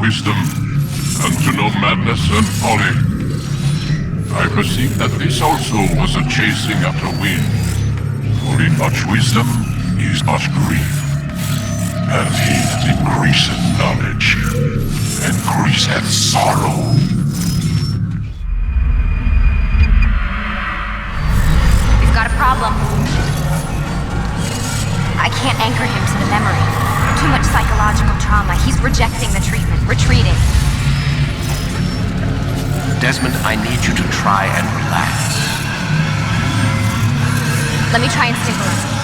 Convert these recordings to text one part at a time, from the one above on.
wisdom, and to know madness and folly. I perceive that this also was a chasing after wind. For in much wisdom is much grief, and he that increaseth knowledge increaseth sorrow. We've got a problem. I can't anchor him to the memory. Too much psychological trauma. He's rejecting the treatment, retreating. Desmond, I need you to try and relax. Let me try and stabilize him.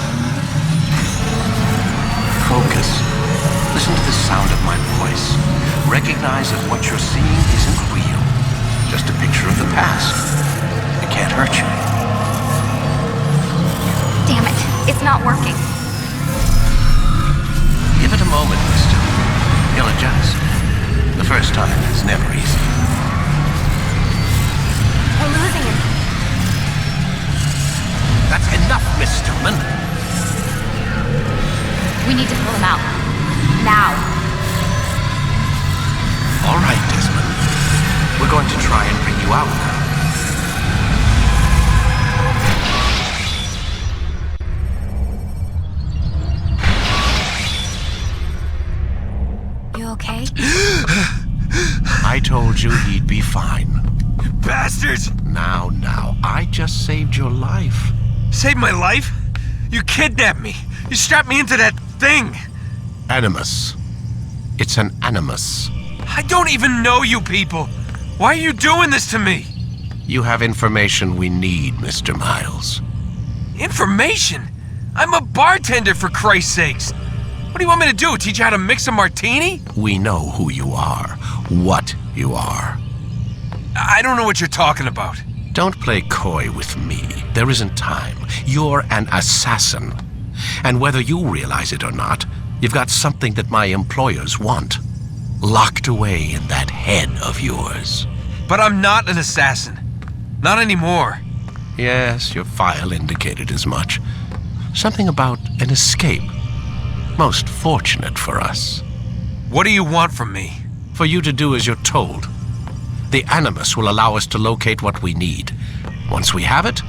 Focus. Listen to the sound of my voice. Recognize that what you're seeing isn't real. Just a picture of the past. It can't hurt you. Damn it. It's not working. Give it a moment, mister. You'll adjust. The first time is never easy. We're losing him. That's enough, Miss Stillman. We need to pull him out. Now. All right, Desmond. We're going to try and bring you out now. You okay? I told you he'd be fine. Bastards! Now, I just saved your life. Saved my life? You kidnapped me. You strapped me into that thing. Animus. It's an animus. I don't even know you people. Why are you doing this to me? You have information we need, Mr. Miles. Information? I'm a bartender, for Christ's sakes. What do you want me to do? Teach you how to mix a martini? We know who you are, what you are. I don't know what you're talking about. Don't play coy with me. There isn't time. You're an assassin. And whether you realize it or not, you've got something that my employers want. Locked away in that head of yours. But I'm not an assassin. Not anymore. Yes, your file indicated as much. Something about an escape. Most fortunate for us. What do you want from me? For you to do as you're told. The Animus will allow us to locate what we need. Once we have it,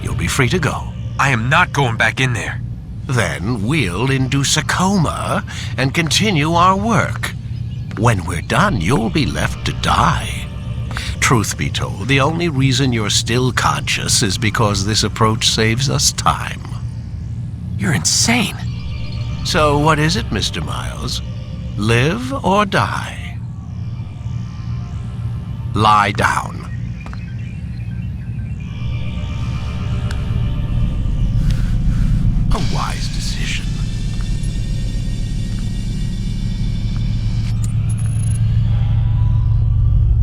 you'll be free to go. I am not going back in there. Then we'll induce a coma and continue our work. When we're done, you'll be left to die. Truth be told, the only reason you're still conscious is because this approach saves us time. You're insane. So what is it, Mr. Miles? Live or die? Lie down. A wise decision.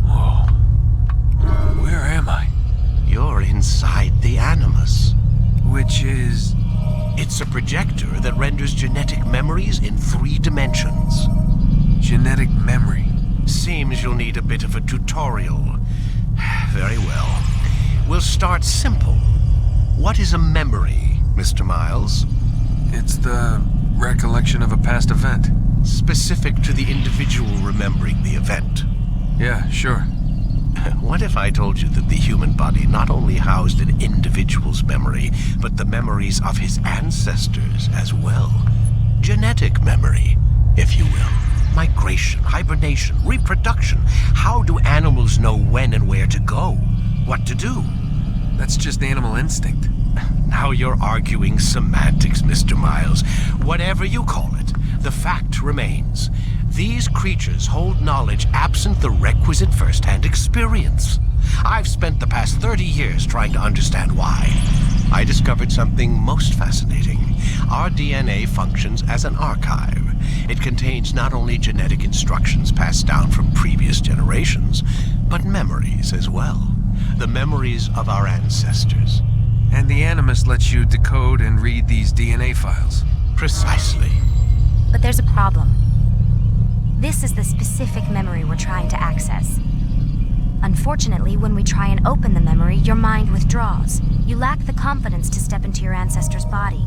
Whoa. Where am I? You're inside the Animus. Which is... It's a projector that renders genetic memories in 3 dimensions. genetic memory. Seems you'll need a bit of a tutorial. Very well. We'll start simple. What is a memory, Mr. Miles? It's the recollection of a past event. Specific to the individual remembering the event. Yeah, sure. What if I told you that the human body not only housed an individual's memory, but the memories of his ancestors as well? Genetic memory, if you will. Migration, hibernation, reproduction. How do animals know when and where to go? What to do? That's just animal instinct. Now you're arguing semantics, Mr. Miles. Whatever you call it, the fact remains. These creatures hold knowledge absent the requisite first-hand experience. I've spent the past 30 years trying to understand why. I discovered something most fascinating. Our DNA functions as an archive. It contains not only genetic instructions passed down from previous generations, but memories as well. The memories of our ancestors. And the Animus lets you decode and read these DNA files. Precisely. But there's a problem. This is the specific memory we're trying to access. Unfortunately, when we try and open the memory, your mind withdraws. You lack the confidence to step into your ancestor's body.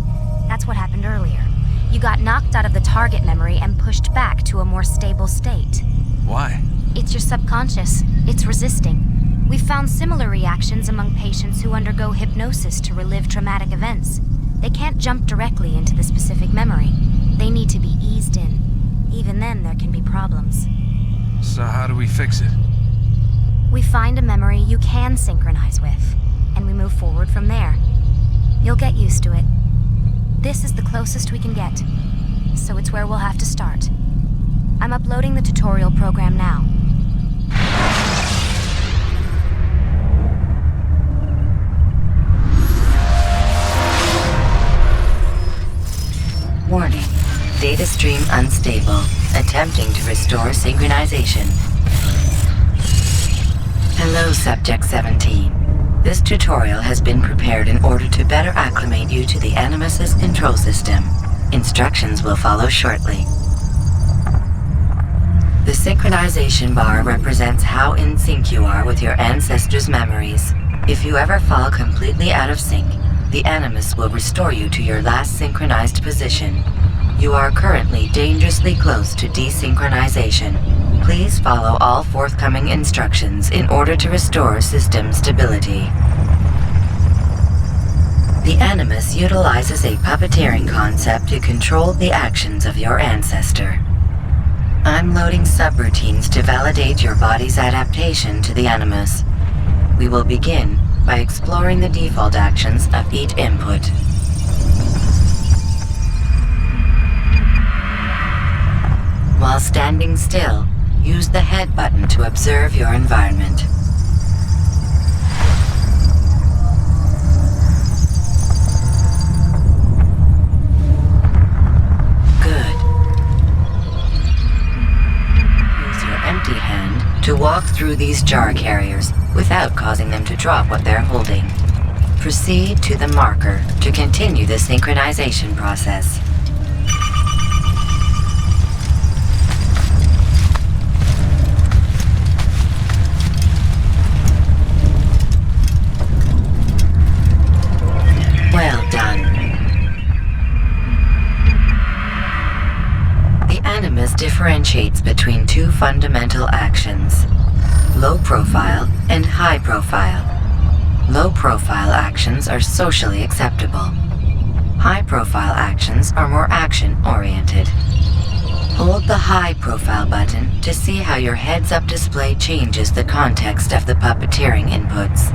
That's what happened earlier. You got knocked out of the target memory and pushed back to a more stable state. Why? It's your subconscious. It's resisting. We've found similar reactions among patients who undergo hypnosis to relive traumatic events. They can't jump directly into the specific memory. They need to be eased in. Even then, there can be problems. So how do we fix it? We find a memory you can synchronize with, and we move forward from there. You'll get used to it. This is the closest we can get, so it's where we'll have to start. I'm uploading the tutorial program now. Warning. Data stream unstable. Attempting to restore synchronization. Hello, Subject 17. This tutorial has been prepared in order to better acclimate you to the Animus's control system. Instructions will follow shortly. The synchronization bar represents how in sync you are with your ancestors' memories. If you ever fall completely out of sync, the Animus will restore you to your last synchronized position. You are currently dangerously close to desynchronization. Please follow all forthcoming instructions in order to restore system stability. The Animus utilizes a puppeteering concept to control the actions of your ancestor. I'm loading subroutines to validate your body's adaptation to the Animus. We will begin by exploring the default actions of each input. While standing still, use the head button to observe your environment. Good. Use your empty hand to walk through these jar carriers without causing them to drop what they're holding. Proceed to the marker to continue the synchronization process. Well done. The Animus differentiates between two fundamental actions: low profile and high profile. Low profile actions are socially acceptable. High profile actions are more action-oriented. Hold the high profile button to see how your heads-up display changes the context of the puppeteering inputs.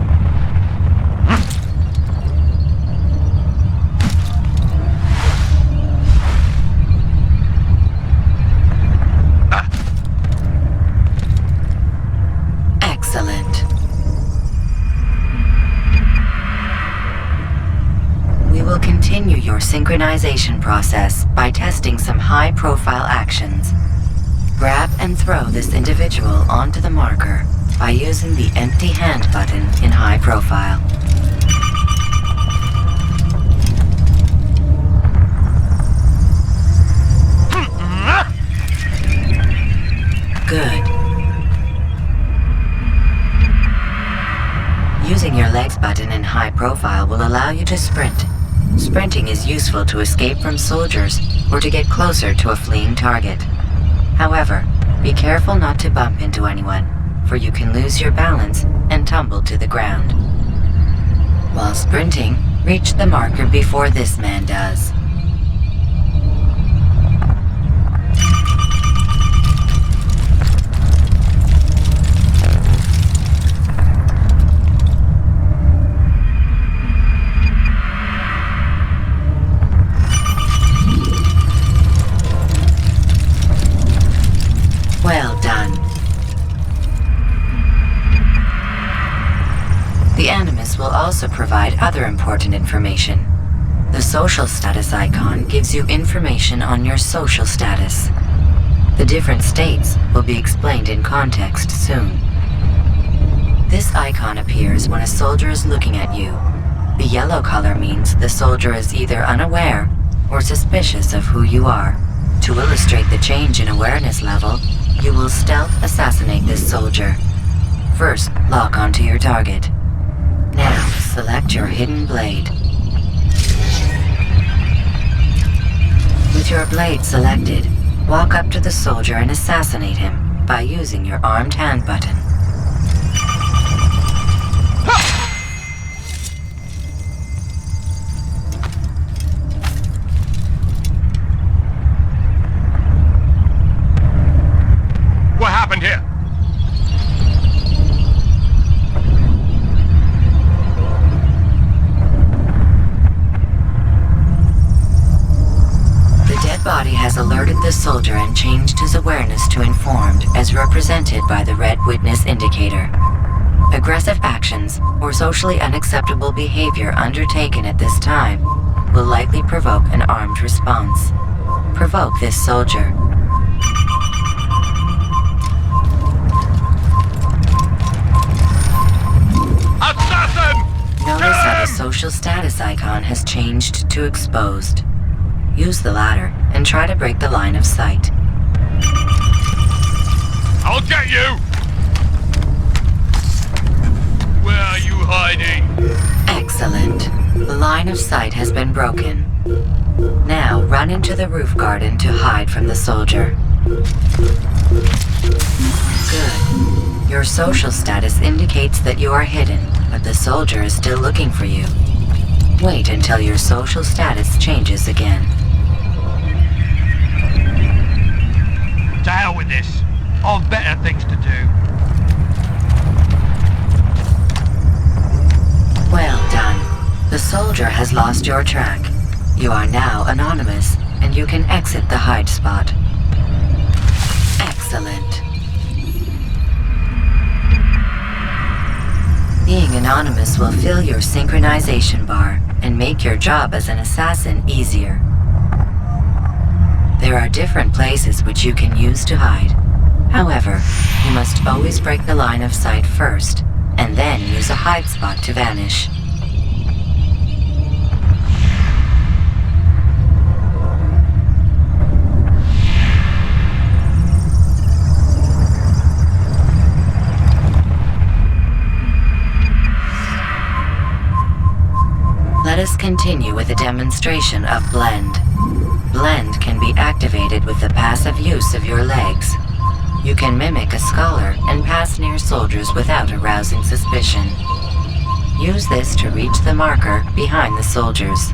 Excellent. We will continue your synchronization process by testing some high-profile actions. Grab and throw this individual onto the marker by using the empty hand button in high profile. Good. Using your legs button in high profile will allow you to sprint. Sprinting is useful to escape from soldiers or to get closer to a fleeing target. However, be careful not to bump into anyone, for you can lose your balance and tumble to the ground. While sprinting, reach the marker before this man does. Well done. The Animus will also provide other important information. The social status icon gives you information on your social status. The different states will be explained in context soon. This icon appears when a soldier is looking at you. The yellow color means the soldier is either unaware or suspicious of who you are. To illustrate the change in awareness level, you will stealth assassinate this soldier. First, lock onto your target. Now, select your hidden blade. With With your blade selected, walk up to the soldier and assassinate him by using your armed hand button. What happened here? The dead body has alerted the soldier and changed his awareness to informed, as represented by the red witness indicator. Aggressive actions or socially unacceptable behavior undertaken at this time will likely provoke an armed response. Provoke this soldier. Assassin! Notice how the social status icon has changed to exposed. Use the ladder and try to break the line of sight. I'll get you! Where are you hiding? Excellent. The line of sight has been broken. Now run into the roof garden to hide from the soldier. Good. Your social status indicates that you are hidden, but the soldier is still looking for you. Wait until your social status changes again. To hell with this. I've better things to do. Well done. The soldier has lost your track. You are now anonymous, and you can exit the hide spot. Excellent. Being anonymous will fill your synchronization bar and make your job as an assassin easier. There are different places which you can use to hide. However, you must always break the line of sight first, and then use a hide spot to vanish. Let us continue with a demonstration of Blend. Blend can be activated with the passive use of your legs. You can mimic a scholar and pass near soldiers without arousing suspicion. Use this to reach the marker behind the soldiers.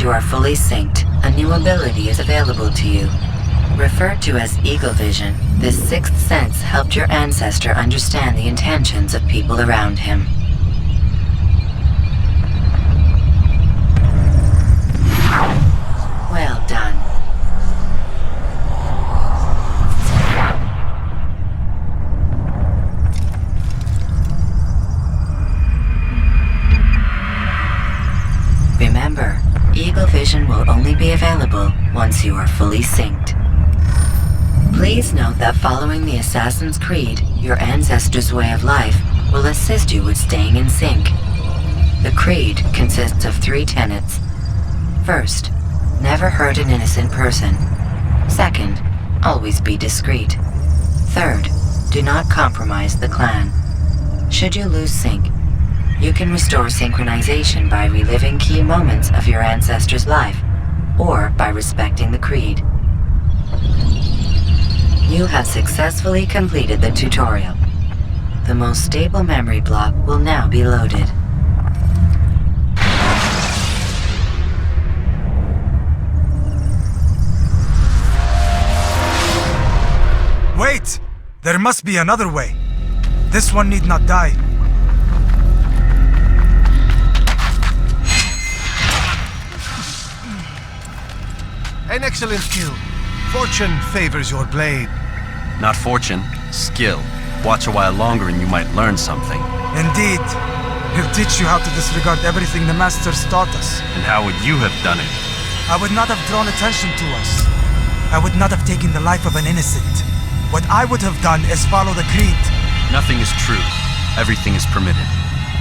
You are fully synced, a new ability is available to you. Referred to as Eagle Vision, this sixth sense helped your ancestor understand the intentions of people around him. Well done. Remember, Eagle Vision will only be available once you are fully synced. Please note that following the Assassin's Creed, your ancestors' way of life will assist you with staying in sync. The Creed consists of 3 tenets. First, never hurt an innocent person. Second, always be discreet. Third, do not compromise the clan. Should you lose sync, you can restore synchronization by reliving key moments of your ancestor's life, or by respecting the Creed. You have successfully completed the tutorial. The most stable memory block will now be loaded. Wait! There must be another way. This one need not die. An excellent kill. Fortune favors your blade. Not fortune, skill. Watch a while longer and you might learn something. Indeed. He'll teach you how to disregard everything the Masters taught us. And how would you have done it? I would not have drawn attention to us. I would not have taken the life of an innocent. What I would have done is follow the Creed. Nothing is true. Everything is permitted.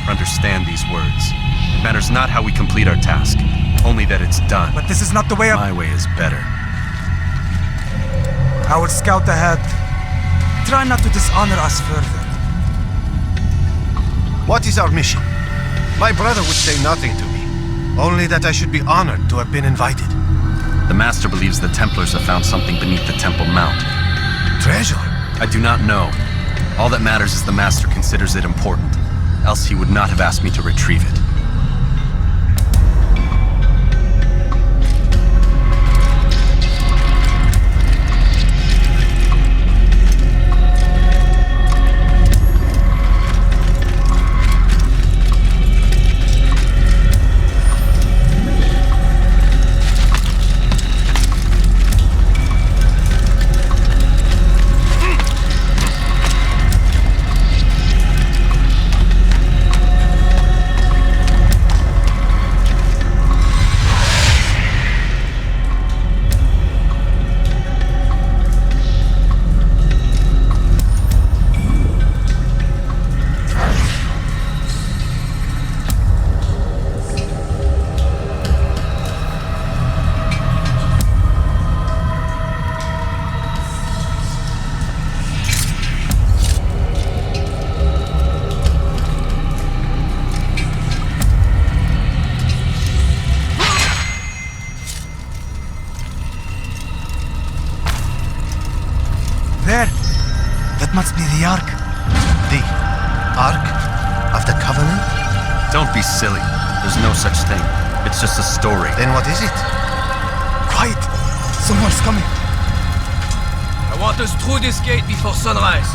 Understand these words. matters not how we complete our task, only that it's done. But this is not the way of... My way is better. I will scout ahead. Try not to dishonor us further. What is our mission? My brother would say nothing to me, only that I should be honored to have been invited. The Master believes the Templars have found something beneath the Temple Mount. Treasure? I do not know. All that matters is the Master considers it important, else he would not have asked me to retrieve it. There! That must be the Ark. The Ark of the Covenant? Don't be silly. There's no such thing. It's just a story. Then what is it? Quiet! Someone's coming. I want us through this gate before sunrise.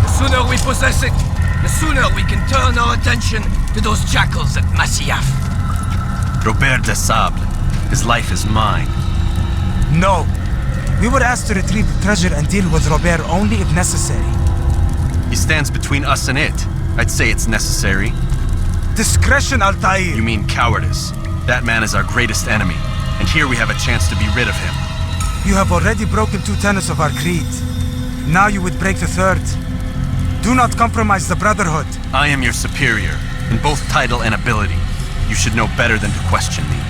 The sooner we possess it, the sooner we can turn our attention to those jackals at Masyaf. Robert de Sable. His life is mine. No. We were asked to retrieve the treasure and deal with Robert only if necessary. He stands between us and it. I'd say it's necessary. Discretion, Altair! You mean cowardice. That man is our greatest enemy, and here we have a chance to be rid of him. You have already broken 2 tenets of our creed. Now you would break the 3rd. Do not compromise the Brotherhood. I am your superior, in both title and ability. You should know better than to question me.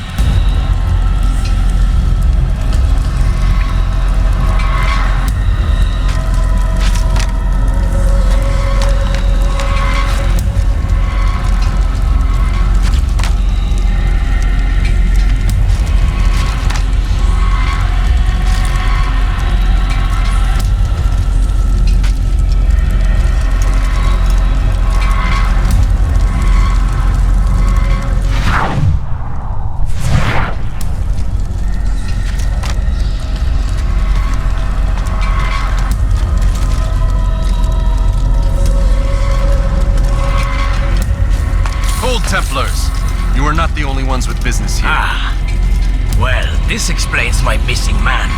Templars, you are not the only ones with business here. Well, this explains my missing man.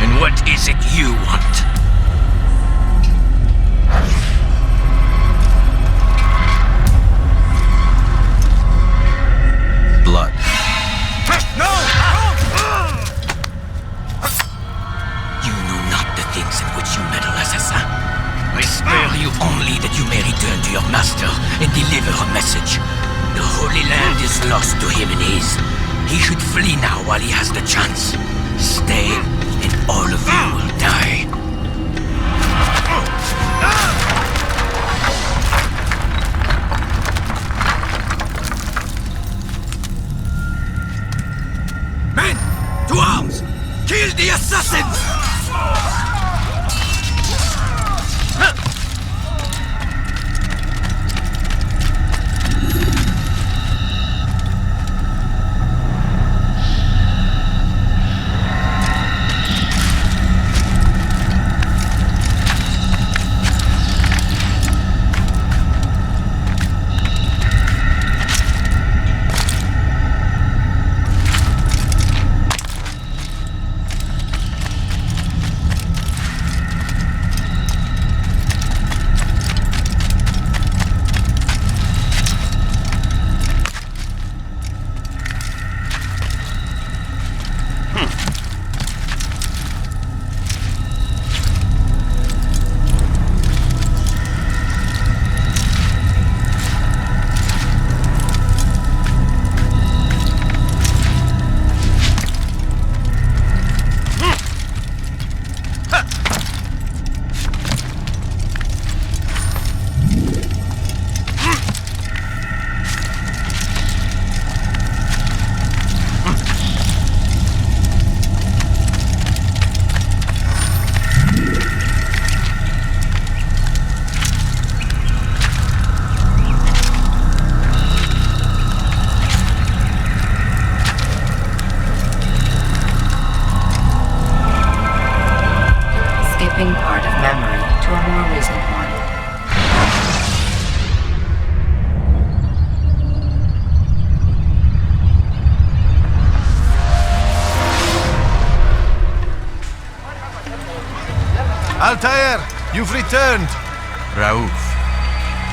And what is it you want? Blood. No! You know not the things in which you meddle, assassin. I spare you only that you may return to your master and deliver a message. The Holy Land is lost to him and his. He should flee now while he has the chance. Stay, and all of you will die. Men, to arms! Kill the assassins! Altair, you've returned. Raouf.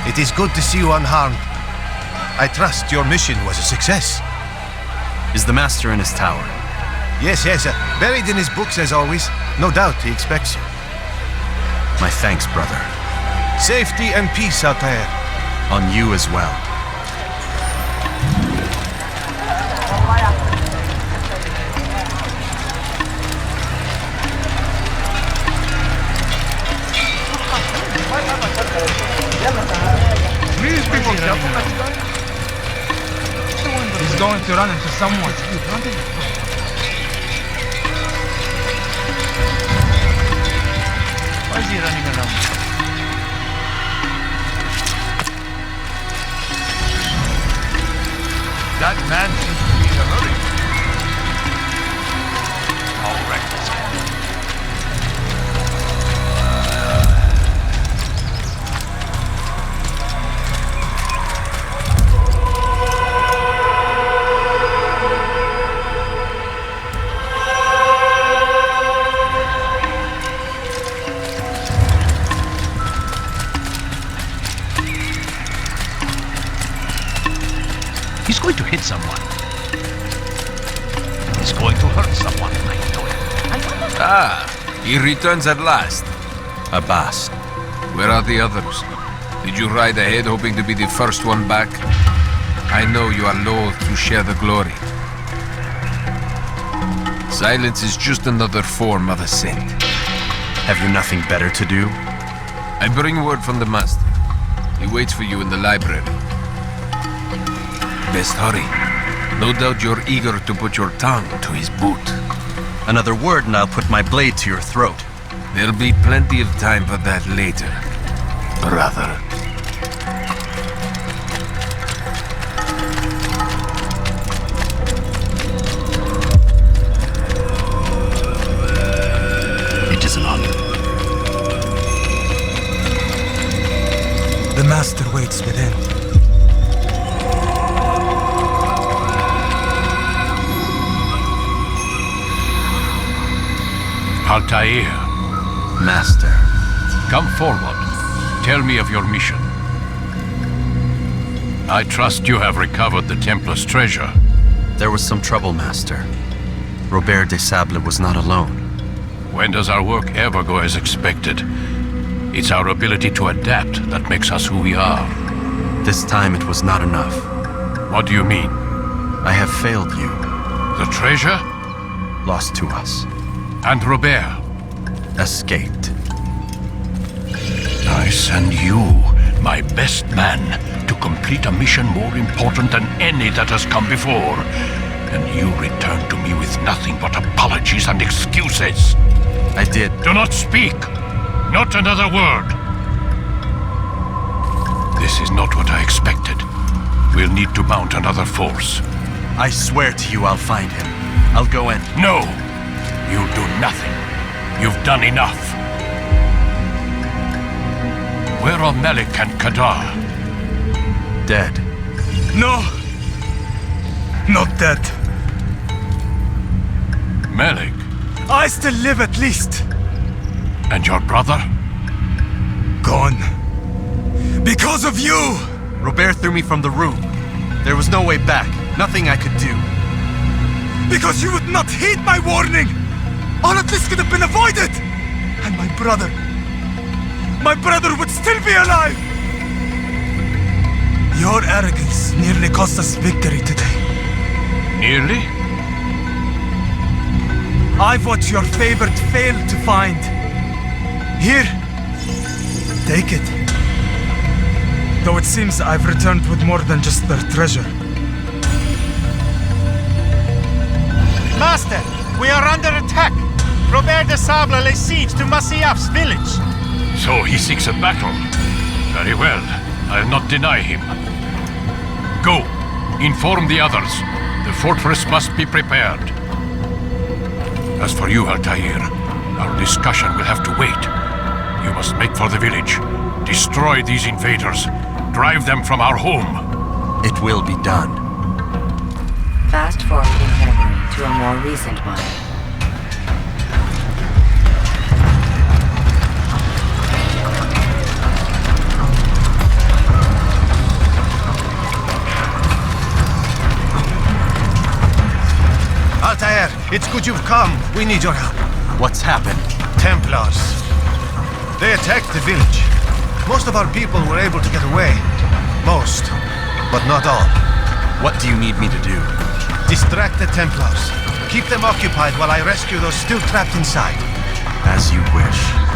It is good to see you unharmed. I trust your mission was a success. Is the Master in his tower? Yes, buried in his books as always. No doubt he expects you. My thanks, brother. Safety and peace, Altair. On you as well. Please, people, he's going to run into someone. Why is he running around? That man seems to be in a hurry. How reckless. He's going to hit someone. He's going to hurt someone, I know it. Ah, he returns at last. Abbas. Where are the others? Did you ride ahead hoping to be the first one back? I know you are loath to share the glory. Silence is just another form of assent. Have you nothing better to do? I bring word from the Master. He waits for you in the library. Best hurry. No doubt you're eager to put your tongue to his boot. Another word and I'll put my blade to your throat. There'll be plenty of time for that later, brother. It is an honor. The Master waits within. Altair, Master. come forward. Tell me of your mission. I trust you have recovered the Templar's treasure. There was some trouble, Master. Robert de Sable was not alone. When does our work ever go as expected? It's our ability to adapt that makes us who we are. This time it was not enough. What do you mean? I have failed you. The treasure? Lost to us. And Robert? Escaped. I send you, my best man, to complete a mission more important than any that has come before. And you return to me with nothing but apologies and excuses. I did. Do not speak. Not another word. This is not what I expected. We'll need to mount another force. I swear to you I'll find him. I'll go in. No! You'll do nothing. You've done enough. Where are Melik and Kadar? Dead. No! Not dead. Melik? I still live at least. And your brother? Gone. Because of you! Robert threw me from the room. There was no way back. Nothing I could do. Because you would not heed my warning! All of this could have been avoided! And my brother would still be alive! Your arrogance nearly cost us victory today. Nearly? I've what your favorite failed to find. Here, take it. Though it seems I've returned with more than just their treasure. Master, we are under attack. Robert de Sable lays siege to Masyaf's village. So he seeks a battle. Very well. I'll not deny him. Go. Inform the others. The fortress must be prepared. As for you, Altair, our discussion will have to wait. You must make for the village. Destroy these invaders. Drive them from our home. It will be done. Fast forwarding memory to a more recent one. It's good you've come. We need your help. What's happened? Templars. They attacked the village. Most of our people were able to get away. Most, but not all. What do you need me to do? Distract the Templars. Keep them occupied while I rescue those still trapped inside. As you wish.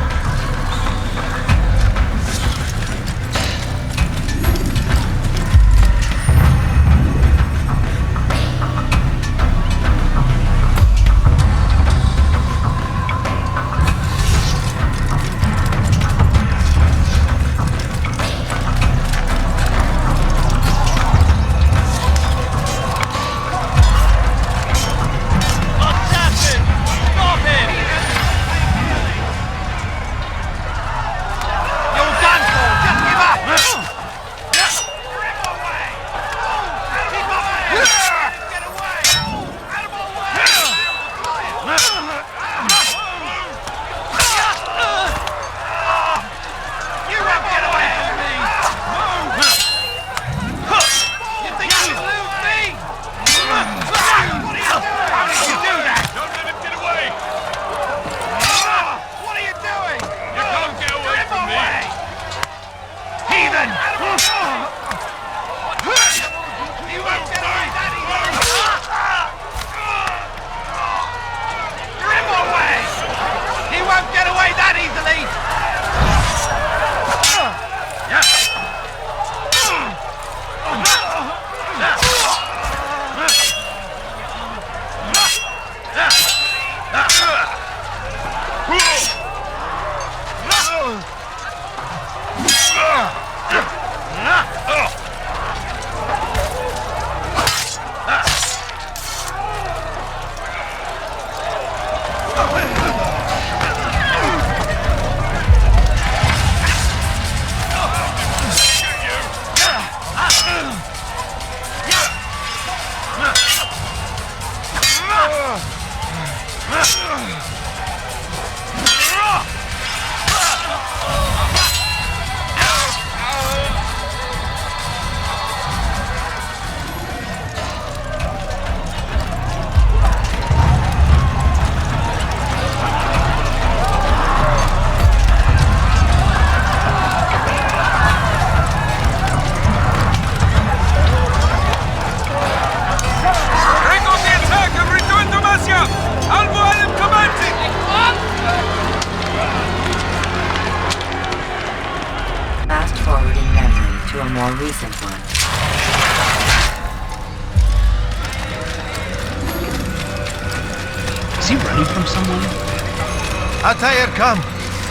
Altair, come!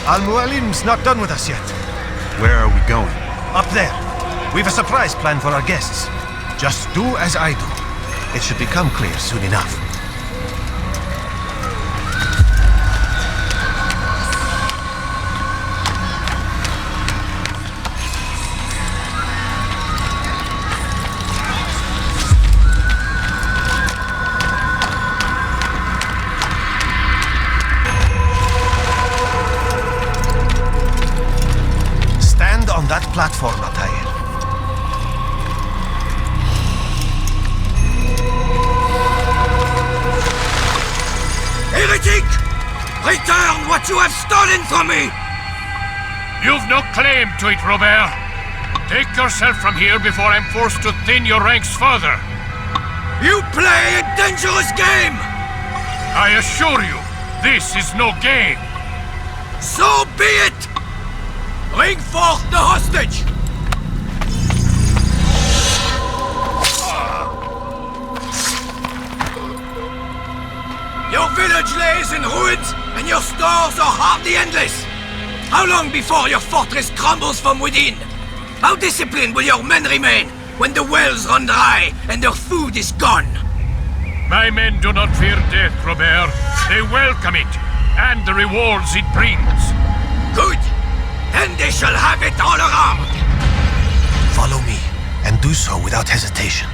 Al-Mualim's not done with us yet. Where are we going? Up there. We've a surprise plan for our guests. Just do as I do. It should become clear soon enough. Platform, Altair. Heretic! Return what you have stolen from me! You've no claim to it, Robert. Take yourself from here before I'm forced to thin your ranks further. You play a dangerous game! I assure you, this is no game. So be it! Bring forth the hostage! Your village lays in ruins, and your stores are hardly endless. How long before your fortress crumbles from within? How disciplined will your men remain when the wells run dry and their food is gone? My men do not fear death, Robert. They welcome it, and the rewards it brings. Good! Then they shall have it all around! Follow me, and do so without hesitation.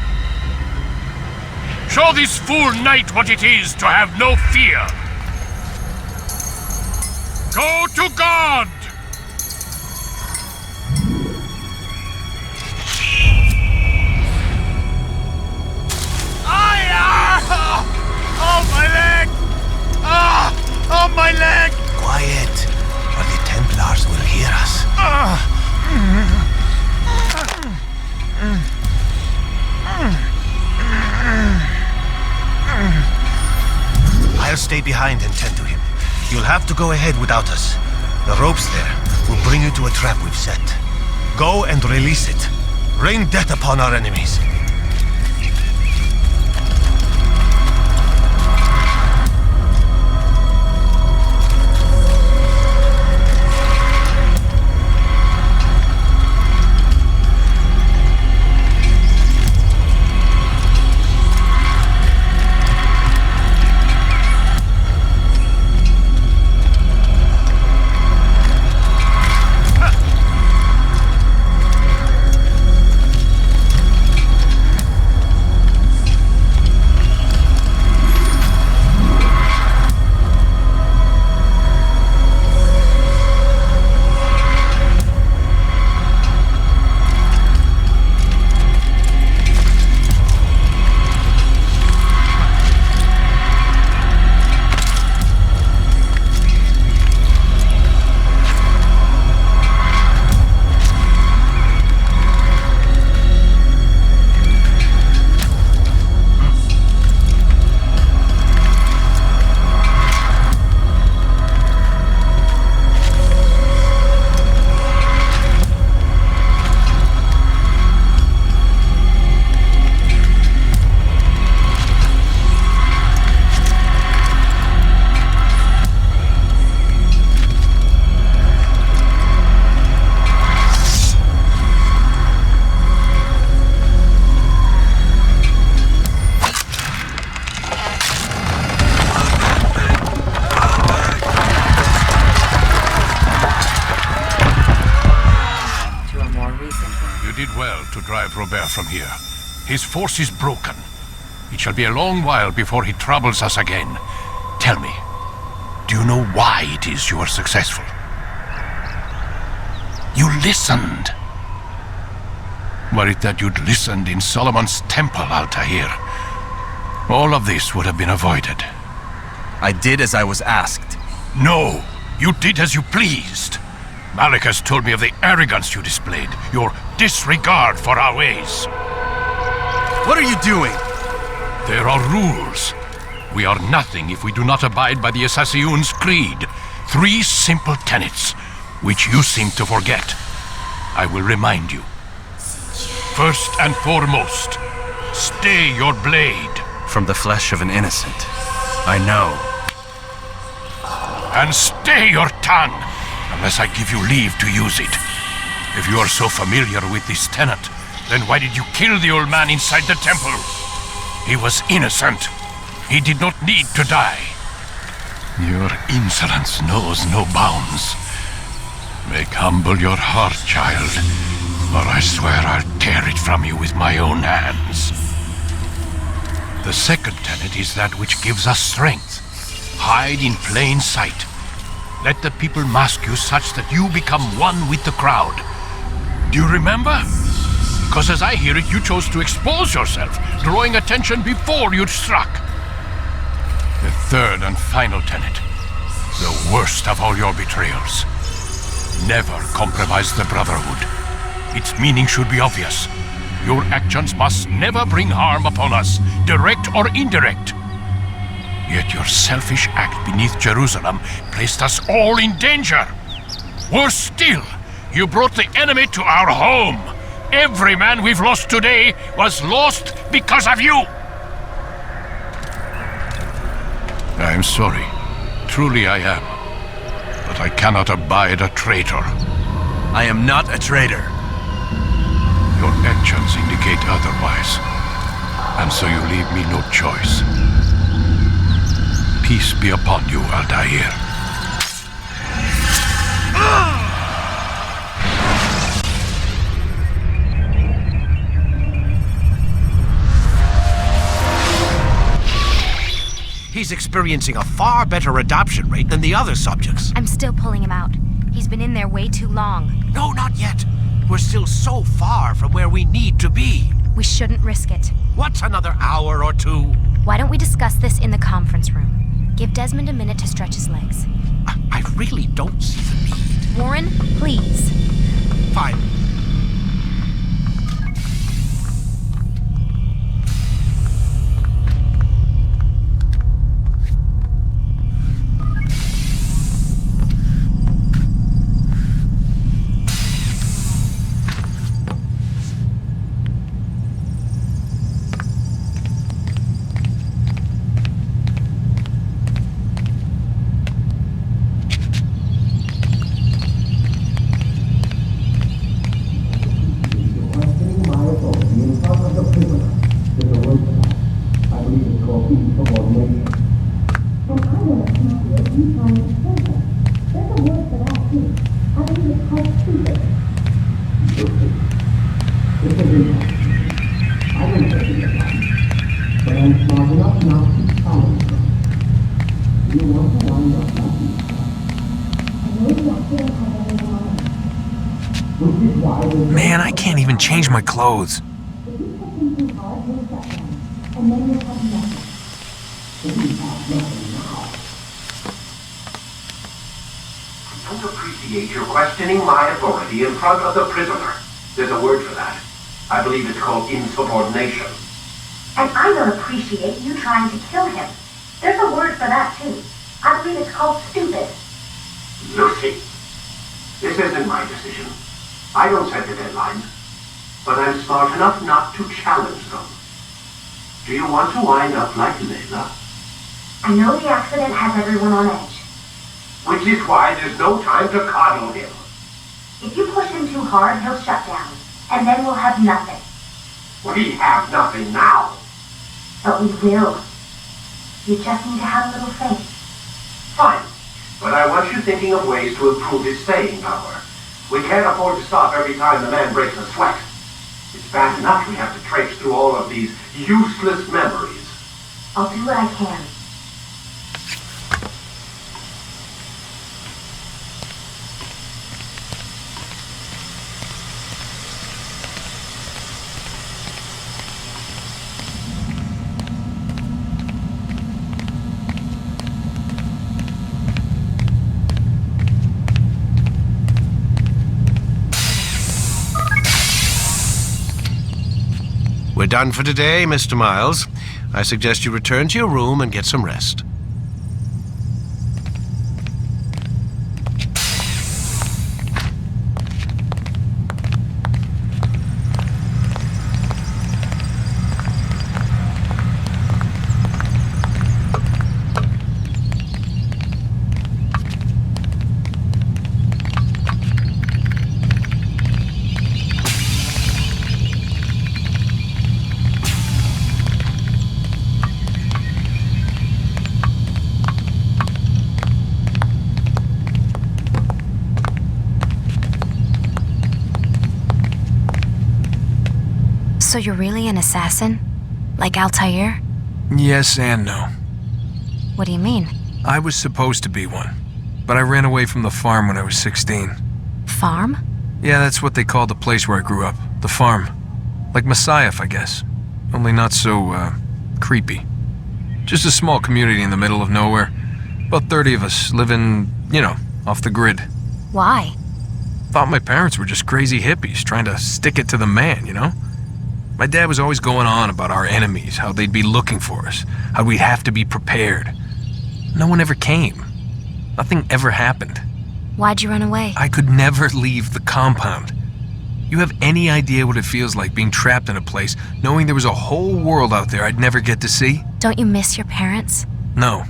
Show this fool knight what it is to have no fear! Go to God! Oh, my leg! my leg! Quiet, or the Templars will hear us. I'll stay behind and tend to him. You'll have to go ahead without us. The ropes there will bring you to a trap we've set. Go and release it. Rain death upon our enemies. From here. His force is broken. It shall be a long while before he troubles us again. Tell me, do you know why it is you are successful? You listened. Were it that you'd listened in Solomon's temple, Altair, all of this would have been avoided. I did as I was asked. No, you did as you pleased. Malik has told me of the arrogance you displayed, your disregard for our ways. What are you doing? There are rules. We are nothing if we do not abide by the Assassin's creed. 3 simple tenets, which you seem to forget. I will remind you. First and foremost, stay your blade. From the flesh of an innocent. I know. And stay your tongue, unless I give you leave to use it. If you are so familiar with this tenet, then why did you kill the old man inside the temple? He was innocent. He did not need to die. Your insolence knows no bounds. Make humble your heart, child, or I swear I'll tear it from you with my own hands. The second tenet is that which gives us strength. Hide in plain sight. Let the people mask you such that you become one with the crowd. Do you remember? Because as I hear it, you chose to expose yourself, drawing attention before you'd struck. The third and final tenet, the worst of all your betrayals. Never compromise the Brotherhood. Its meaning should be obvious. Your actions must never bring harm upon us, direct or indirect. Yet your selfish act beneath Jerusalem placed us all in danger. Worse still, you brought the enemy to our home. Every man we've lost today was lost because of you. I'm sorry. Truly I am. But I cannot abide a traitor. I am not a traitor. Your actions indicate otherwise. And so you leave me no choice. Peace be upon you, Altair. He's experiencing a far better adoption rate than the other subjects. I'm still pulling him out. He's been in there way too long. No, not yet. We're still so far from where we need to be. We shouldn't risk it. What's another hour or two? Why don't we discuss this in the conference room? Give Desmond a minute to stretch his legs. I really don't see the need. Warren, please. Fine. Man, I can't even change my clothes. I don't appreciate your questioning my authority in front of the prisoner. There's a word for that. I believe it's called insubordination. And I don't appreciate you trying to kill him. There's a word for that, too. I believe it's called stupid. Lucy, this isn't my decision. I don't set the deadlines, but I'm smart enough not to challenge them. Do you want to wind up like Layla? I know the accident has everyone on edge. Which is why there's no time to coddle him. If you push him too hard, he'll shut down, and then we'll have nothing. We have nothing now. But we will. You just need to have a little faith. Fine, but I want you thinking of ways to improve his staying power. We can't afford to stop every time the man breaks a sweat. It's bad enough we have to traipse through all of these useless memories. I'll do what I can. We're done for today, Mr. Miles. I suggest you return to your room and get some rest. So you're really an assassin? Like Altair? Yes and no. What do you mean? I was supposed to be one, but I ran away from the farm when I was 16. Farm? Yeah, that's what they called the place where I grew up. The farm. Like Messiah, I guess. Only not so, creepy. Just a small community in the middle of nowhere. About 30 of us living, you know, off the grid. Why? Thought my parents were just crazy hippies trying to stick it to the man, you know? My dad was always going on about our enemies, how they'd be looking for us, how we'd have to be prepared. No one ever came. Nothing ever happened. Why'd you run away? I could never leave the compound. You have any idea what it feels like being trapped in a place, knowing there was a whole world out there I'd never get to see? Don't you miss your parents? No.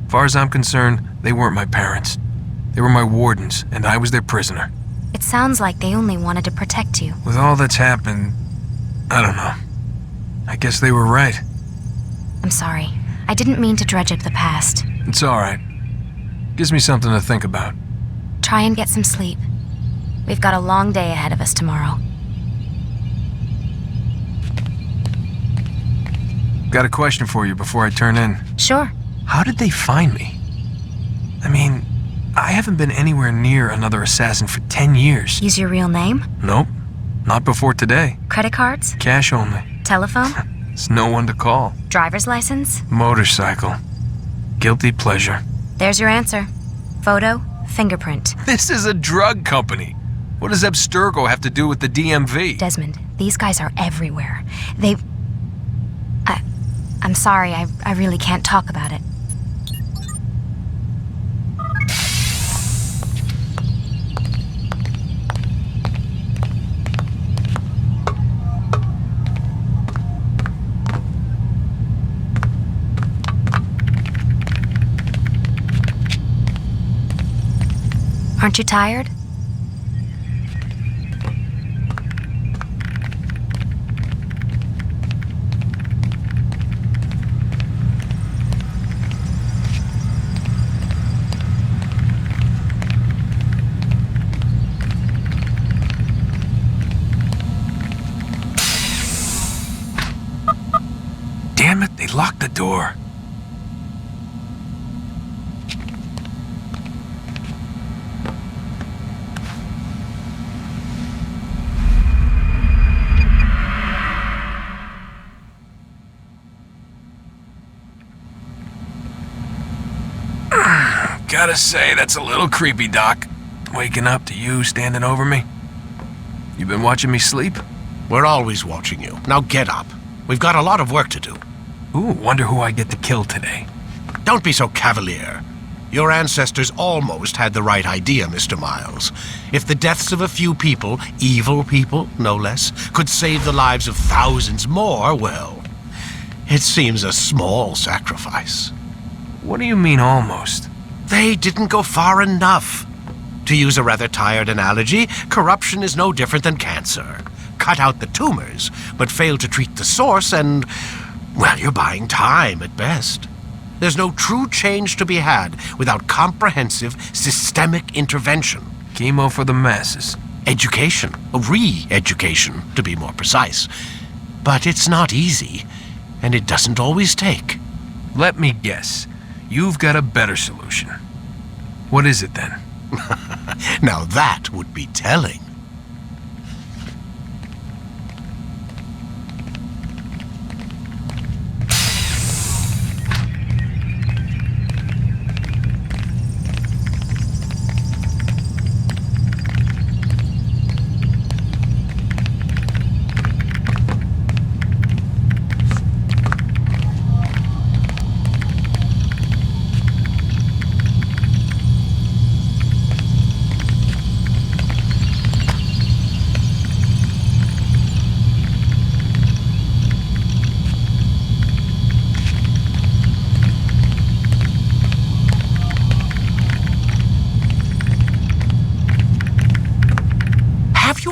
Far as I'm concerned, they weren't my parents. They were my wardens, and I was their prisoner. It sounds like they only wanted to protect you. With all that's happened, I don't know. I guess they were right. I'm sorry. I didn't mean to dredge up the past. It's all right. Gives me something to think about. Try and get some sleep. We've got a long day ahead of us tomorrow. Got a question for you before I turn in. Sure. How did they find me? I mean, I haven't been anywhere near another assassin for 10 years. Use your real name? Nope. Not before today. Credit cards? Cash only. Telephone? There's no one to call. Driver's license? Motorcycle. Guilty pleasure. There's your answer. Photo, fingerprint. This is a drug company. What does Abstergo have to do with the DMV? Desmond, these guys are everywhere. I'm sorry, I really can't talk about it. Aren't you tired? Damn it, they locked the door. Gotta say, that's a little creepy, Doc. Waking up to you standing over me. You been watching me sleep? We're always watching you. Now get up. We've got a lot of work to do. Ooh, wonder who I get to kill today. Don't be so cavalier. Your ancestors almost had the right idea, Mr. Miles. If the deaths of a few people, evil people, no less, could save the lives of thousands more, well, it seems a small sacrifice. What do you mean, almost? They didn't go far enough. To use a rather tired analogy, corruption is no different than cancer. Cut out the tumors, but fail to treat the source and, well, you're buying time at best. There's no true change to be had without comprehensive, systemic intervention. Chemo for the masses. Education. Re-education, to be more precise. But it's not easy, and it doesn't always take. Let me guess. You've got a better solution. What is it, then? Now that would be telling.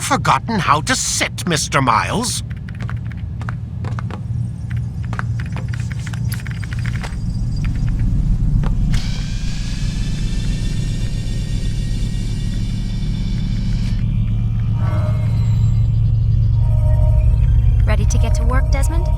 Forgotten how to sit, Mr. Miles? Ready to get to work, Desmond?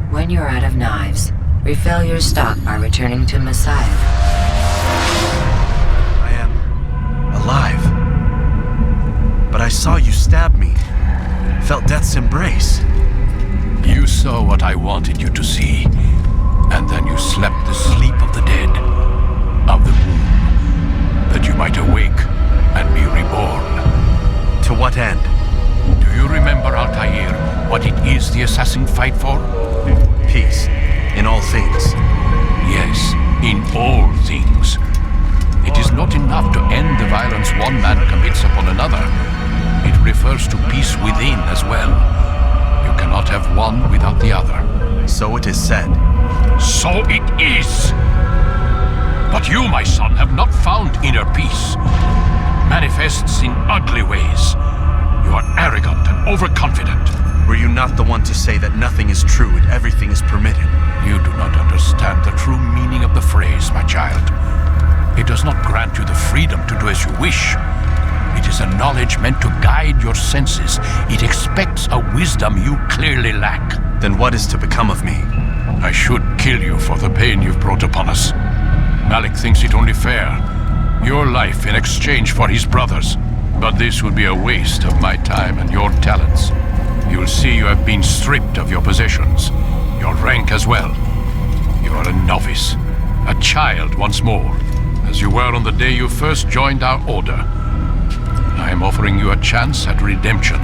When you're out of knives, refill your stock by returning to Messiah. I am alive. But I saw you stab me. Felt death's embrace. You saw what I wanted you to see, and then you slept the sleep of the dead, of the womb, that you might awake and be reborn. To what end? Do you remember, Altair, what it is the assassin fight for? Peace. In all things. Yes, in all things. It is not enough to end the violence one man commits upon another. It refers to peace within as well. You cannot have one without the other. So it is said. So it is! But you, my son, have not found inner peace. It manifests in ugly ways. You are arrogant and overconfident. Were you not the one to say that nothing is true and everything is permitted? You do not understand the true meaning of the phrase, my child. It does not grant you the freedom to do as you wish. It is a knowledge meant to guide your senses. It expects a wisdom you clearly lack. Then what is to become of me? I should kill you for the pain you've brought upon us. Malik thinks it only fair. Your life in exchange for his brother's. But this would be a waste of my time and your talents. You'll see you have been stripped of your possessions. Your rank as well. You are a novice. A child once more. As you were on the day you first joined our order. I am offering you a chance at redemption.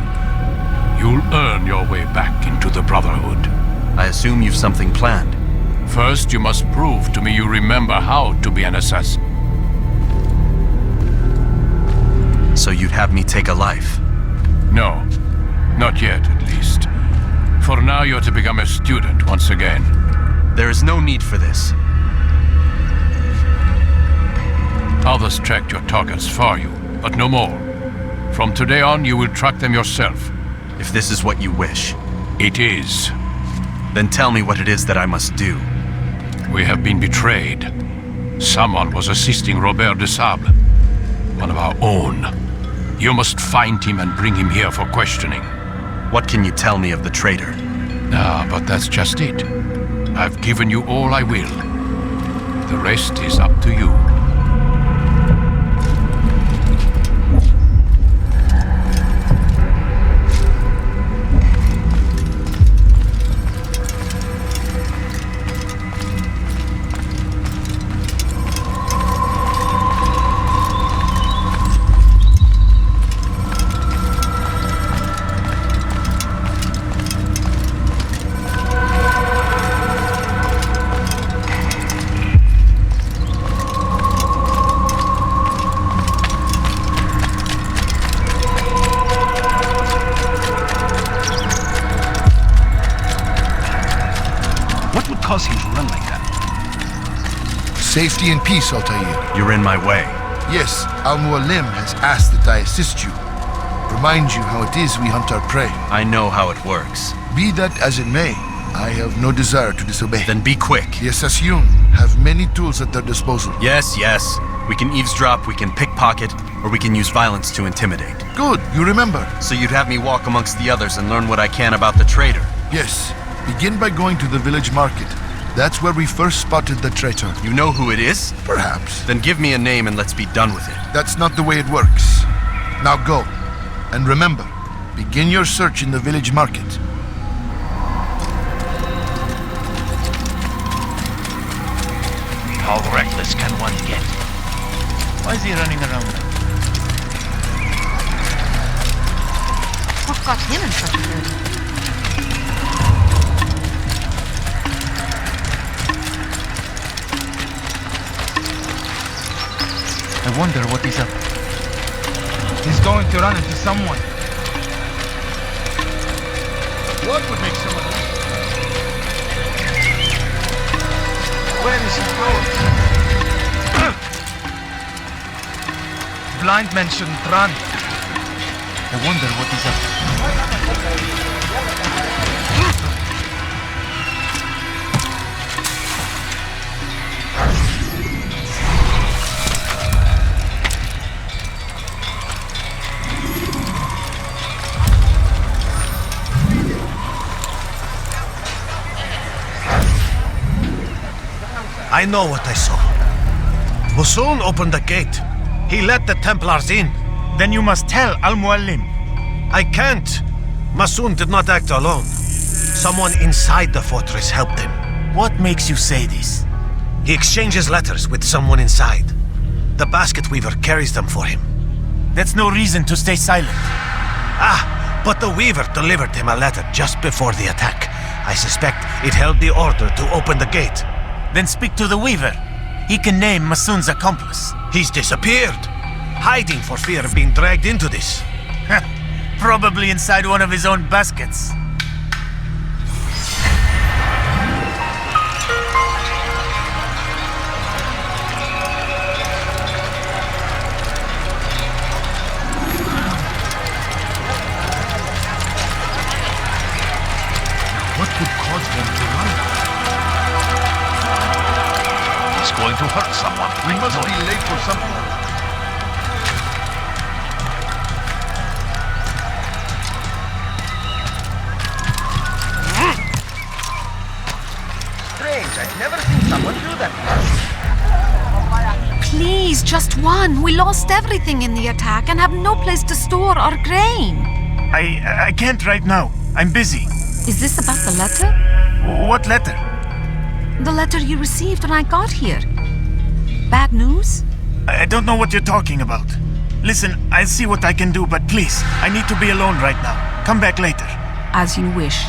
You'll earn your way back into the Brotherhood. I assume you've something planned. First, you must prove to me you remember how to be an assassin. So you'd have me take a life? No. Not yet, at least. For now, you're to become a student once again. There is no need for this. Others tracked your targets for you, but no more. From today on, you will track them yourself. If this is what you wish. It is. Then tell me what it is that I must do. We have been betrayed. Someone was assisting Robert de Sable, one of our own. You must find him and bring him here for questioning. What can you tell me of the traitor? Ah, but that's just it. I've given you all I will. The rest is up to you. Cause him to run like that? Safety and peace, Altair. You're in my way. Yes, Al-Mualim has asked that I assist you. Remind you how it is we hunt our prey. I know how it works. Be that as it may, I have no desire to disobey. Then be quick. The Assassin have many tools at their disposal. Yes. We can eavesdrop, we can pickpocket, or we can use violence to intimidate. Good, you remember. So you'd have me walk amongst the others and learn what I can about the traitor? Yes. Begin by going to the village market. That's where we first spotted the traitor. You know who it is? Perhaps. Then give me a name and let's be done with it. That's not the way it works. Now go. And remember, begin your search in the village market. How reckless can one get? Why is he running around now? What got him in such a hurry? I wonder what he's up. He's going to run into someone. What would make someone... Where is he going? Blind men shouldn't run. I wonder what he's up to. I know what I saw. Musun opened the gate. He let the Templars in. Then you must tell Al-Mualim. I can't. Musun did not act alone. Someone inside the fortress helped him. What makes you say this? He exchanges letters with someone inside. The basket weaver carries them for him. That's no reason to stay silent. Ah, but the weaver delivered him a letter just before the attack. I suspect it held the order to open the gate. Then speak to the weaver. He can name Masun's accomplice. He's disappeared. Hiding for fear of being dragged into this. Probably inside one of his own baskets. What could cause them to run? He's going to hurt someone. We must be late for something. Just one. We lost everything in the attack and have no place to store our grain. I can't right now. I'm busy. Is this about the letter? What letter? The letter you received when I got here. Bad news? I don't know what you're talking about. Listen, I'll see what I can do, but please, I need to be alone right now. Come back later. As you wish.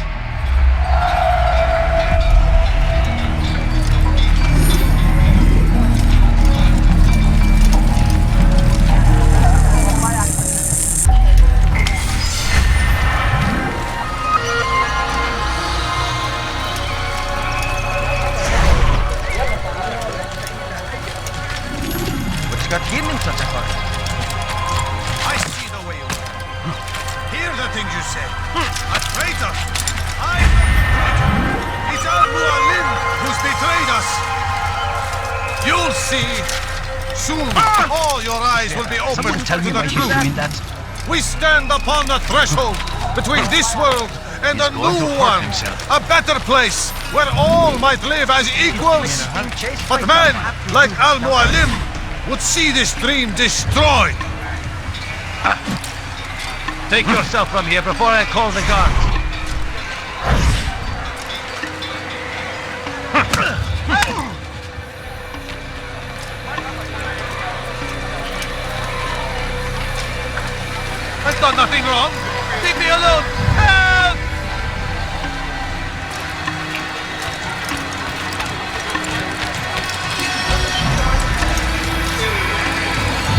Got him in such a hurry. I see the way you look. Hear the things you say. A traitor! I'm not a traitor! It's Al-Mualim who's betrayed us! You'll see! Soon, all your eyes will be open to the truth. We stand upon the threshold between this world and a new one. A better place where all might live as equals. But man, like Al-Mualim, would see this dream destroyed. Take yourself from here before I call the guards. I've done nothing wrong. Leave me alone. Help!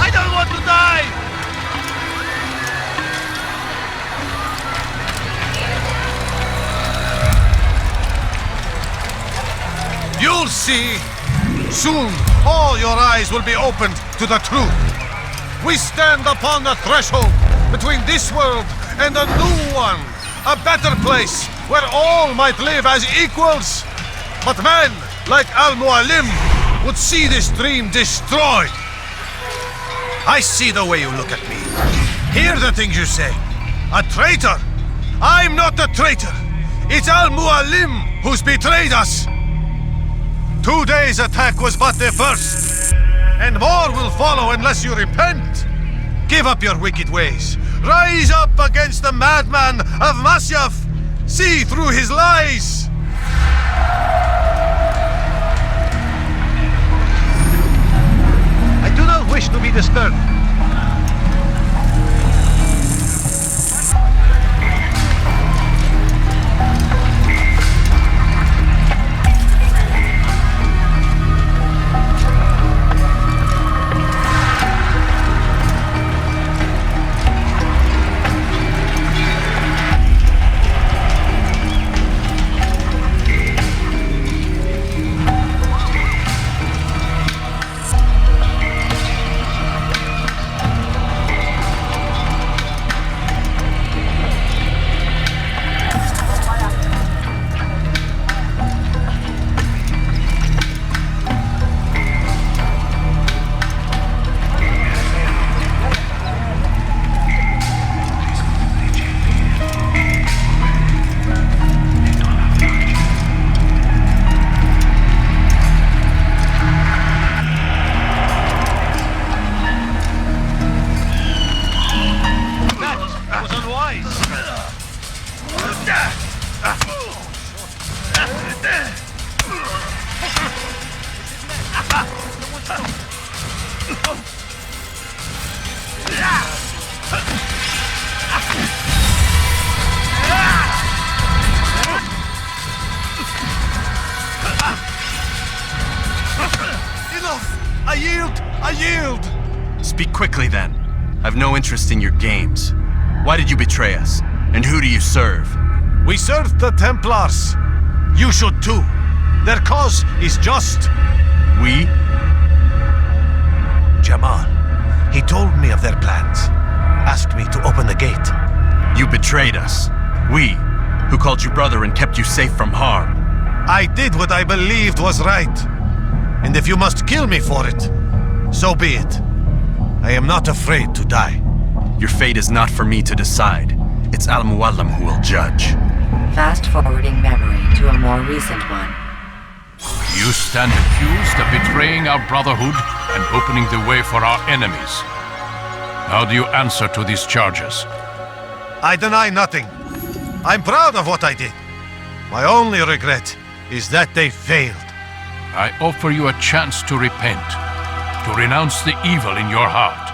I don't want to die! You'll see. Soon, all your eyes will be opened to the truth. We stand upon the threshold between this world and a new one. A better place where all might live as equals. But man, like Al-Mualim, would see this dream destroyed. I see the way you look at me. Hear the things you say. A traitor? I'm not a traitor. It's Al-Mualim who's betrayed us. Today's attack was but the first. And more will follow unless you repent. Give up your wicked ways. Rise up against the madman of Masyaf. See through his lies. I do not wish to be disturbed. I yield! Speak quickly then. I've no interest in your games. Why did you betray us? And who do you serve? We serve the Templars. You should too. Their cause is just. We? Jamal. He told me of their plans. Asked me to open the gate. You betrayed us. We, who called you brother and kept you safe from harm. I did what I believed was right. And if you must kill me for it, so be it. I am not afraid to die. Your fate is not for me to decide. It's Al-Mualim who will judge. Fast-forwarding memory to a more recent one. You stand accused of betraying our brotherhood and opening the way for our enemies. How do you answer to these charges? I deny nothing. I'm proud of what I did. My only regret is that they failed. I offer you a chance to repent, to renounce the evil in your heart.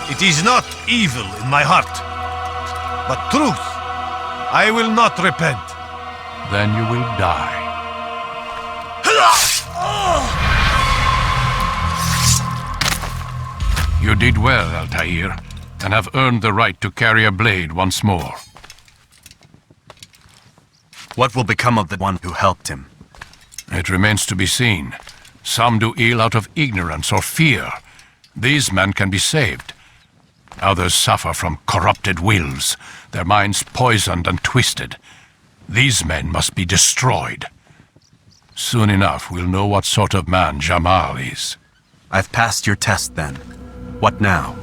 It is not evil in my heart, but truth. I will not repent. Then you will die. You did well, Altair, and have earned the right to carry a blade once more. What will become of the one who helped him? It remains to be seen. Some do ill out of ignorance or fear. These men can be saved. Others suffer from corrupted wills, their minds poisoned and twisted. These men must be destroyed. Soon enough, we'll know what sort of man Jamal is. I've passed your test then. What now?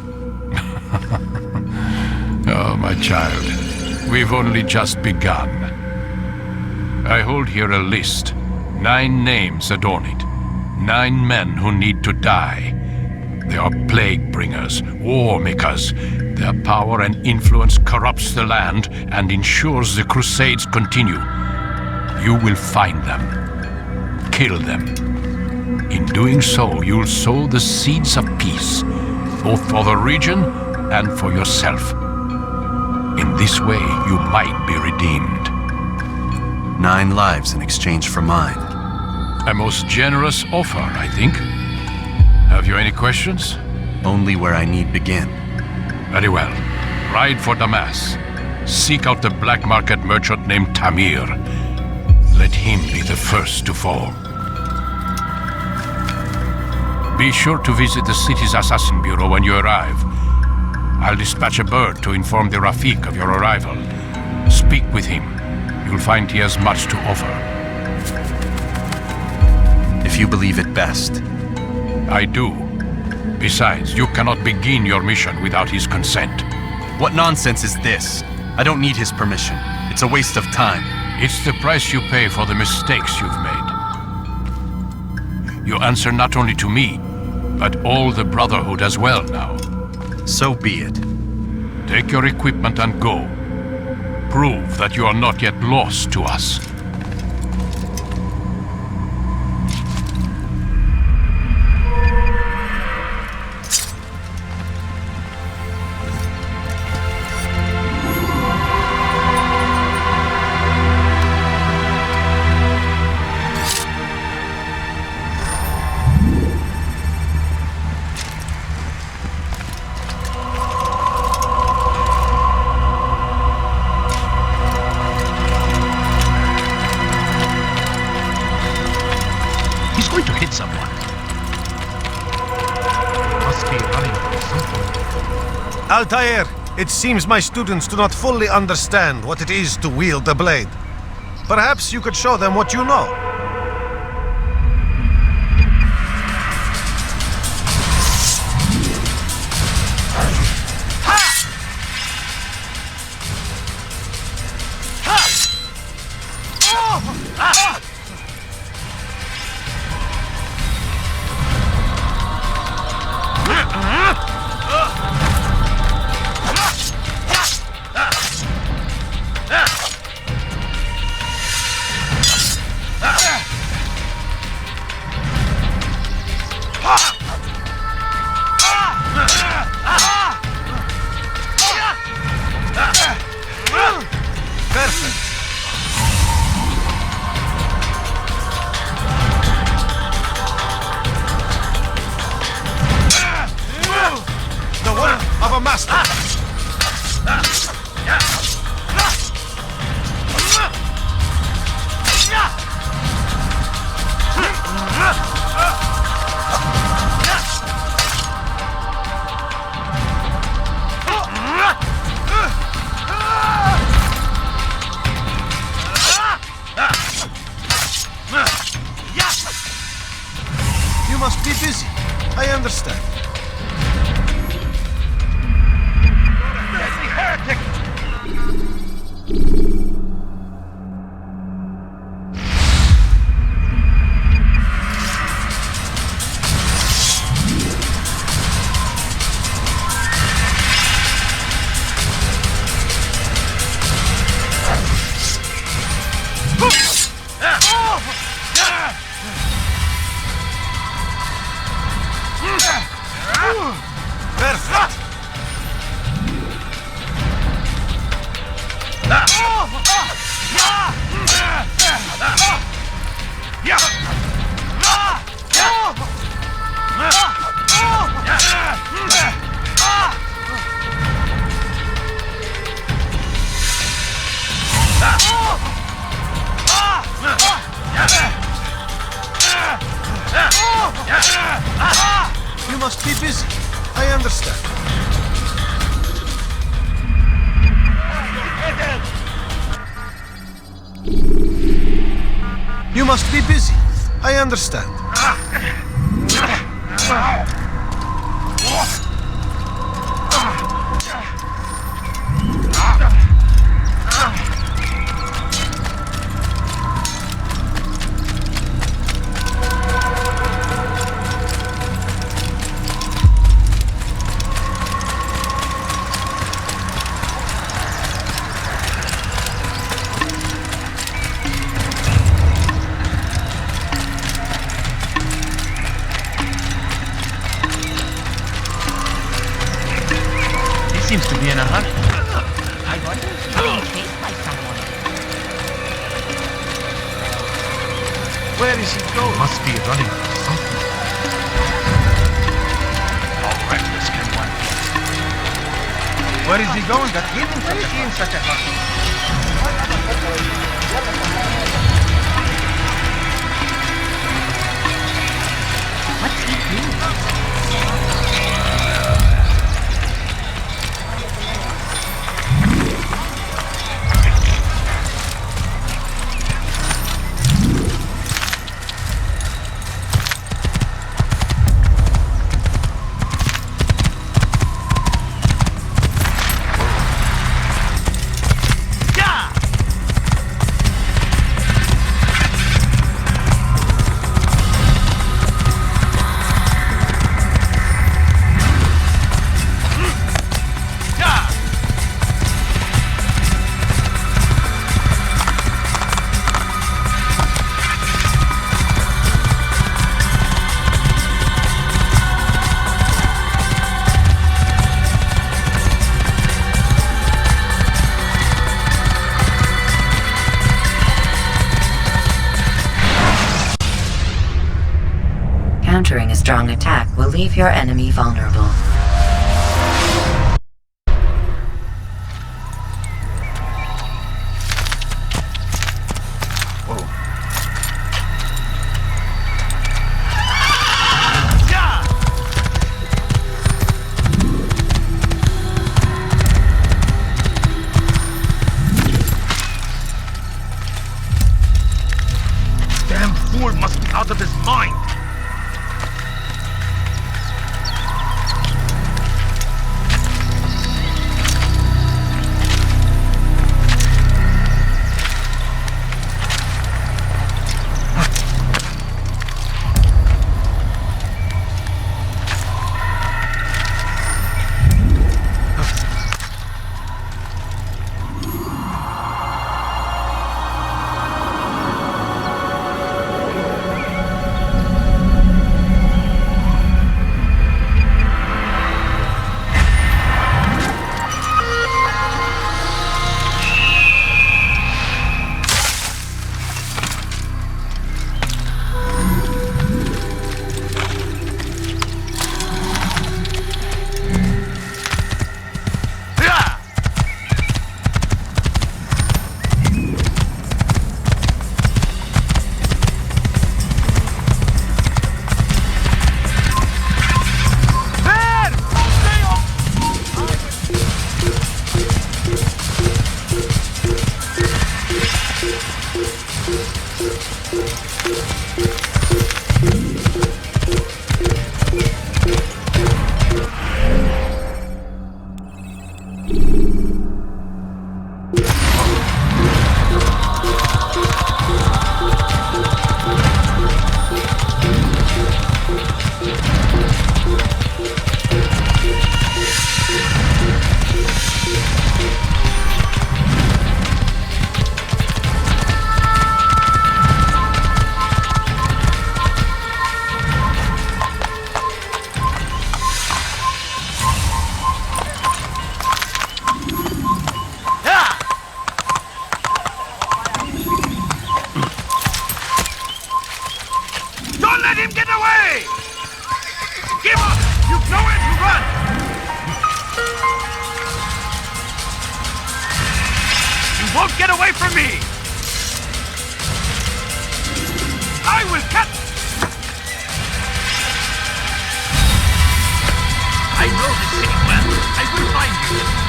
Oh, my child. We've only just begun. I hold here a list. 9 names adorn it. 9 men who need to die. They are plague bringers, war makers. Their power and influence corrupts the land and ensures the Crusades continue. You will find them. Kill them. In doing so, you'll sow the seeds of peace, both for the region and for yourself. In this way, you might be redeemed. 9 lives in exchange for mine. A most generous offer, I think. Have you any questions? Only where I need begin. Very well. Ride for Damas. Seek out the black market merchant named Tamir. Let him be the first to fall. Be sure to visit the city's assassin bureau when you arrive. I'll dispatch a bird to inform the Rafik of your arrival. Speak with him. You'll find he has much to offer. If you believe it best. I do. Besides, you cannot begin your mission without his consent. What nonsense is this? I don't need his permission. It's a waste of time. It's the price you pay for the mistakes you've made. You answer not only to me, but all the Brotherhood as well now. So be it. Take your equipment and go. Prove that you are not yet lost to us. Altair, it seems my students do not fully understand what it is to wield a blade. Perhaps you could show them what you know. You must be busy. I understand. You must be busy. I understand. Seems to be in a hurry. I wonder if he's being chased by someone. Where is he going? Must be running from something. How reckless can one be? Where is he going? That he in such a hurry? What's he doing? Countering a strong attack will leave your enemy vulnerable. Damn fool must be out of his mind. won't get away from me! I will cut! I know the city well. I will find you.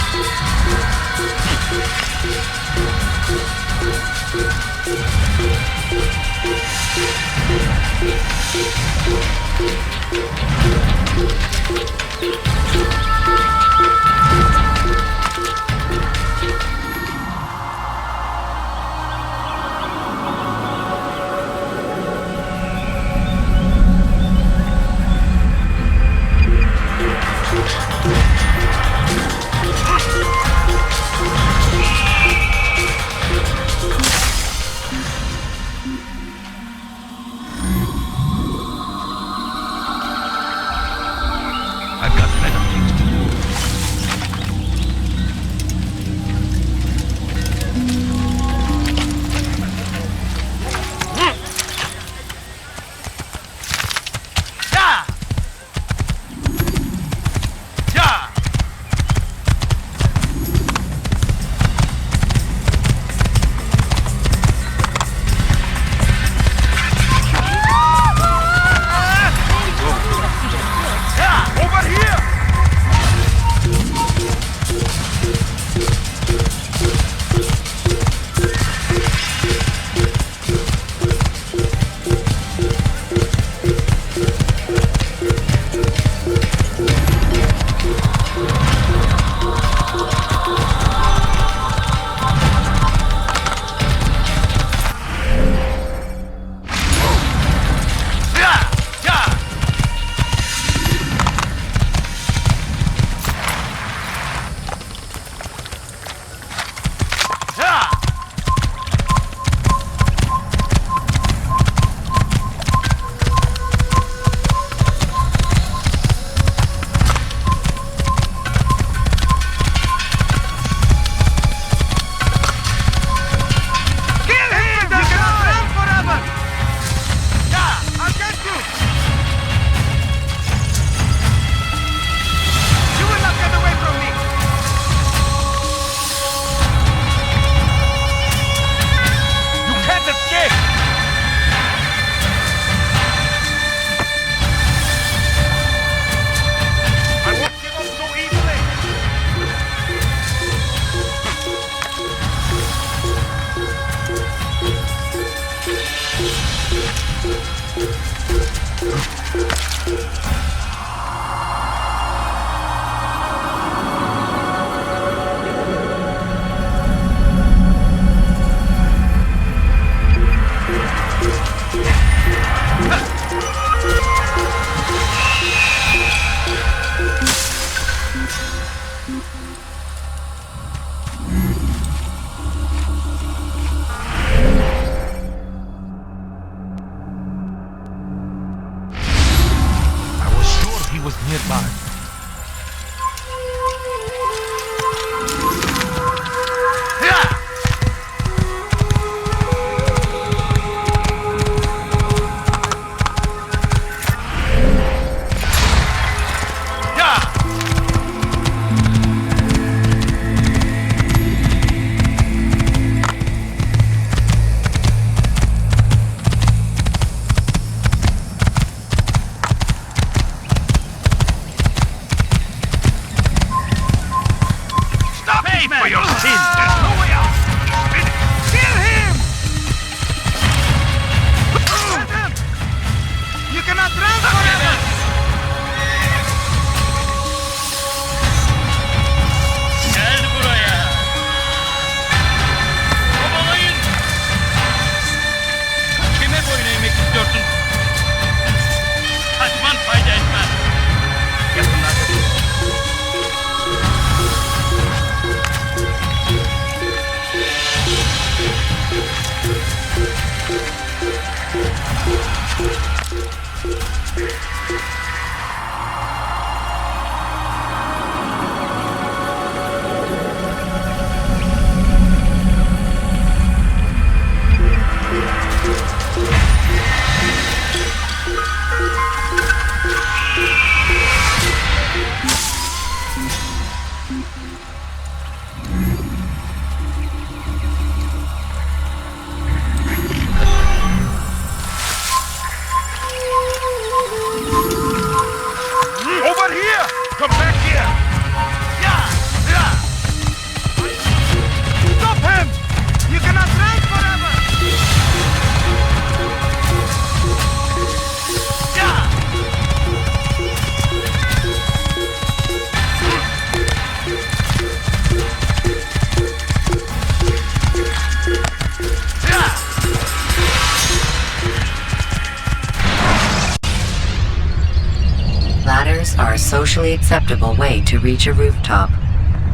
socially acceptable way to reach a rooftop.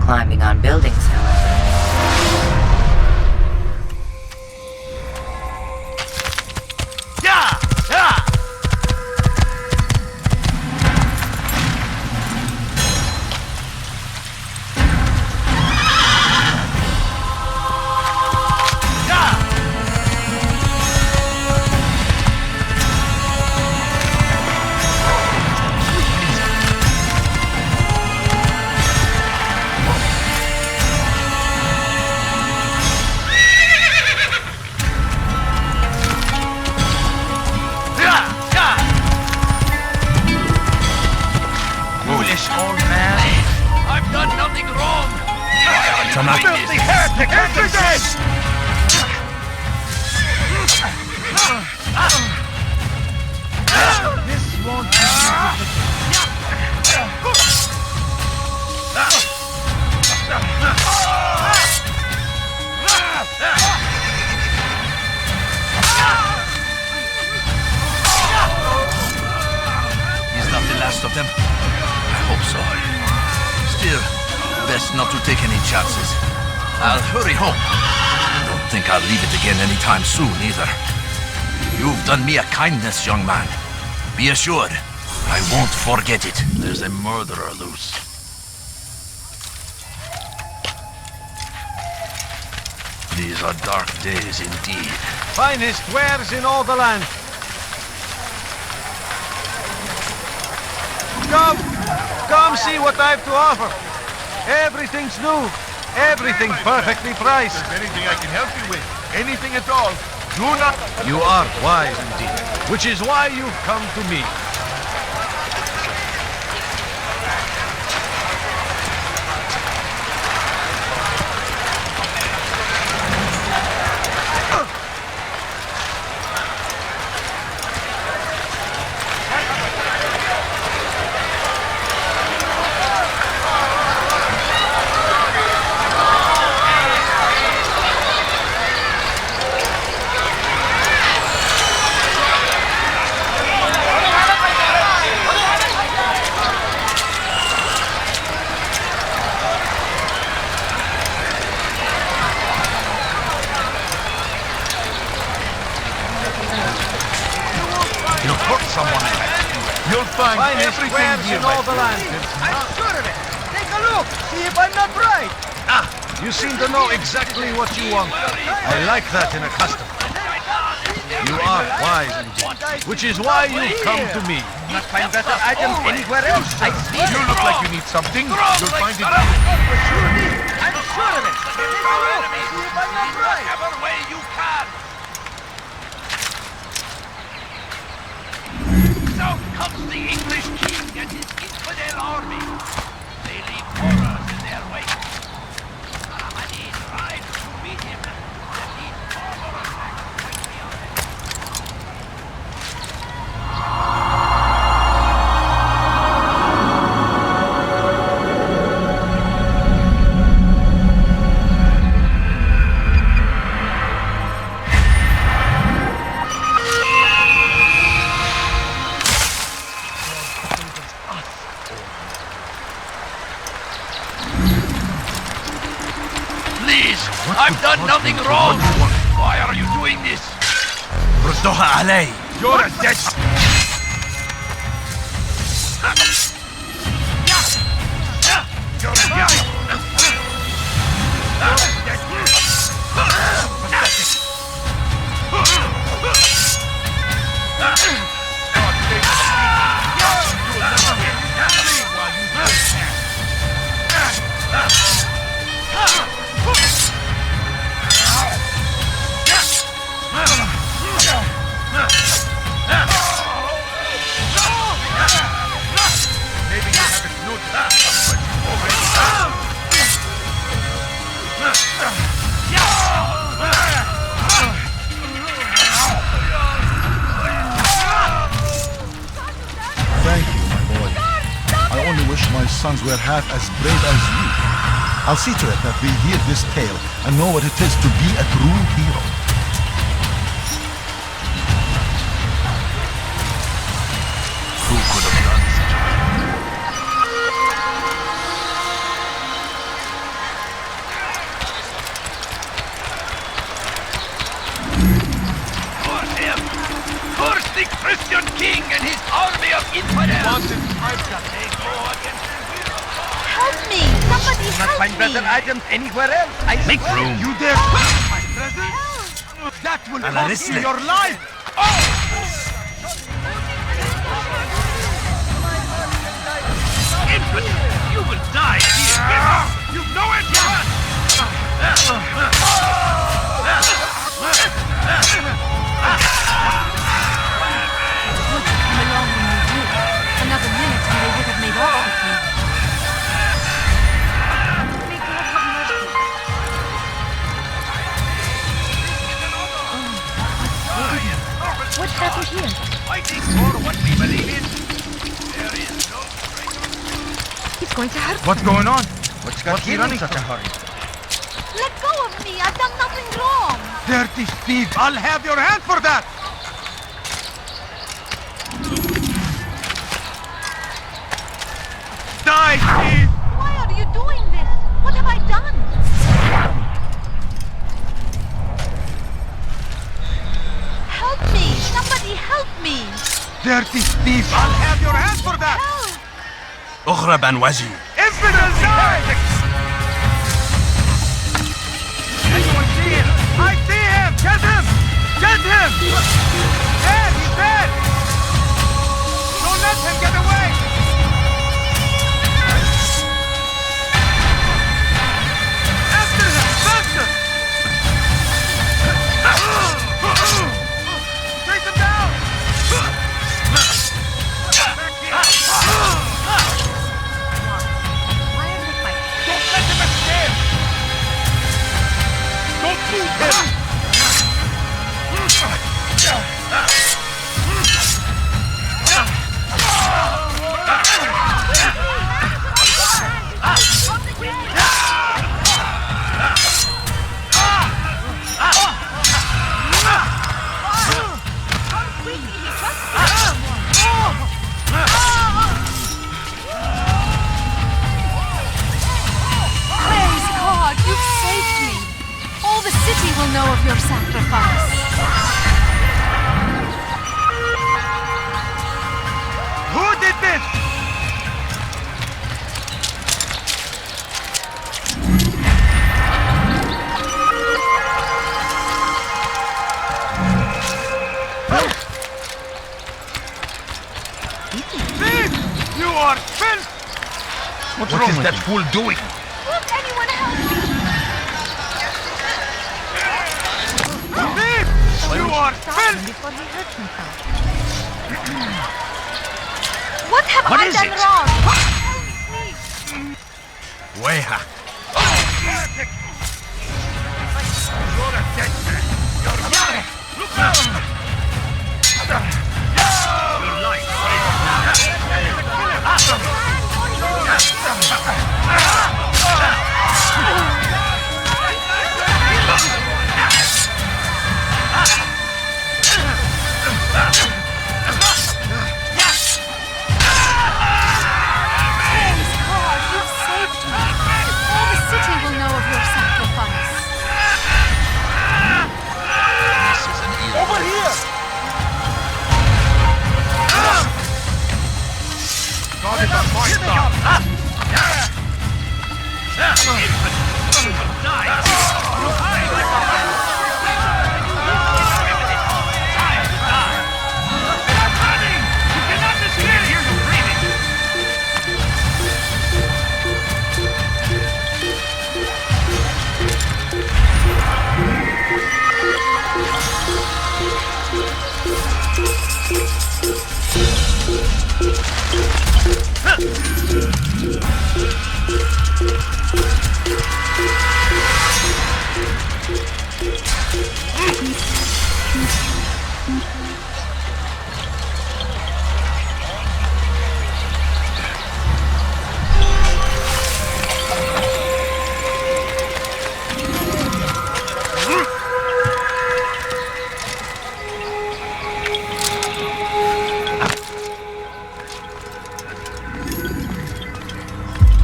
Climbing on buildings, however. Soon either. You've done me a kindness, young man. Be assured, I won't forget it. There's a murderer loose. These are dark days indeed. Finest wares in all the land. Come see what I've to offer. Everything's new. Everything's perfectly priced. If anything I can help you with, anything at all, do not... You are wise indeed, which is why you've come to me. In all the land. I'm sure of it. Take a look. See if I'm not right. Ah, you seem to know exactly what you want. I like that in a customer. You are wise indeed, which is why you've come to me. Not find better items anywhere else. I see. You look like you need something. You'll find it. I'm sure of it. Take a look. See if I'm not right. Whatever way you can. Now comes the English king and his infidel army. They leave horrors in their wake. Many tried to beat him, and he's further attacked quickly on it. I've done nothing wrong! Why are you doing this? ردوها علي! You're a dead... My sons were half as brave as you. I'll see to it that they hear this tale and know what it is to be a true hero. Who could have done such a thing? bloody Christian king and his army of infidels! Help me! Somebody help Find better me! items anywhere else. I Make swear. room. You dare touch my presence? That will cost you your life. Infant! You will die here! You've nowhere to run! Come along when you do. Another minute and they would have made off with me. May God have mercy. What happened here? Fighting for what we believe in! There is no He's going to hurt me. What's going on? What's he running such a hurry? Let go of me! I've done nothing wrong! Dirty thief! I'll have your hand for that! Die, thief! Why are you doing this? What have I done? Help me! Somebody help me! Dirty thief! I'll have your hand for that! Help! اغرب عن وجهي. Infidel, die! Anyone see him? I see him! Get him! Get him! Dead! He's dead! Don't let him get away! After him! Faster! Take him down! Back here! Don't let him escape! Don't lose him! Praise God, you've saved me. All the city will know of your sacrifice. Who did this? Thief! You are filth! What is that fool doing? Won't anyone help me? Thief! You are filth! Before he hurts himself. What have What I is done it? wrong? Help me! Weha. You're a dead man! You're mine! Look out! Your life Praise God, you've saved me. All the city will know of your sacrifice. Over here! God is on my side!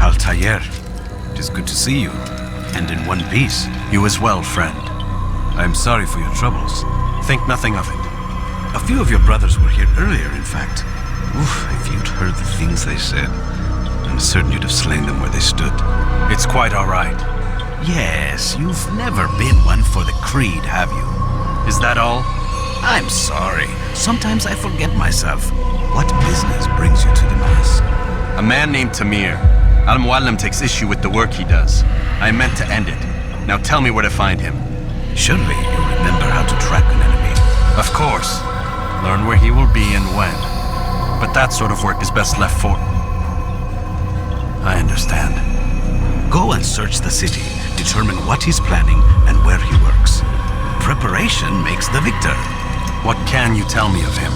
Altair, it is good to see you, and in one piece. You as well, friend. I am sorry for your troubles. Think nothing of it. A few of your brothers were here earlier, in fact. Oof, if you'd heard the things they said, I'm certain you'd have slain them where they stood. It's quite all right. Yes, you've never been one for the creed, have you? Is that all? I'm sorry. Sometimes I forget myself. What business brings you to the Mass? A man named Tamir. Al-Muallim takes issue with the work he does. I meant to end it. Now tell me where to find him. Surely you remember how to track an enemy. Of course. Learn where he will be and when. But that sort of work is best left for... I understand. Go and search the city. Determine what he's planning and where he works. Preparation makes the victor. What can you tell me of him?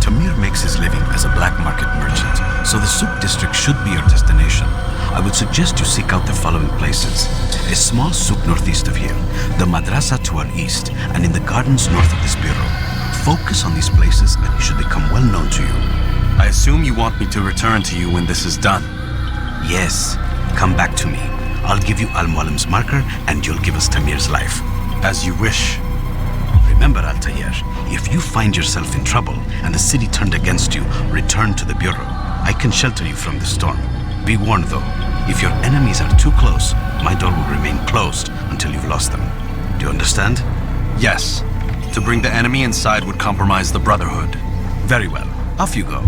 Tamir makes his living as a black market merchant, so the Souk district should be your destination. I would suggest you seek out the following places. A small souk northeast of here, the madrasa to our east, and in the gardens north of this bureau. Focus on these places and he should become well known to you. I assume you want me to return to you when this is done. Yes. Come back to me. I'll give you Al-Muallim's marker and you'll give us Tamir's life. As you wish. Remember, Altair, if you find yourself in trouble and the city turned against you, return to the bureau. I can shelter you from the storm. Be warned though, if your enemies are too close, my door will remain closed until you've lost them. Do you understand? Yes. To bring the enemy inside would compromise the Brotherhood. Very well. Off you go.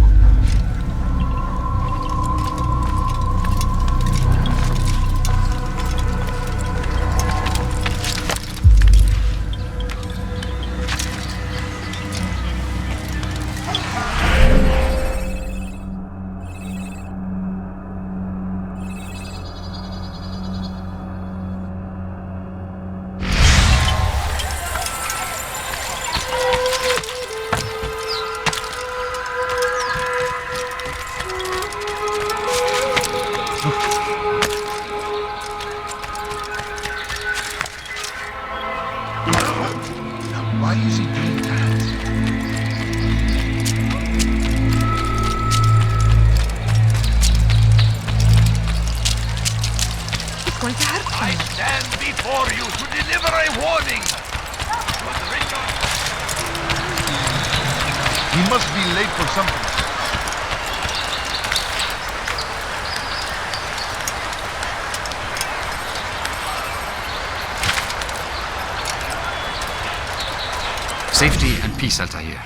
Safety and peace, Altair.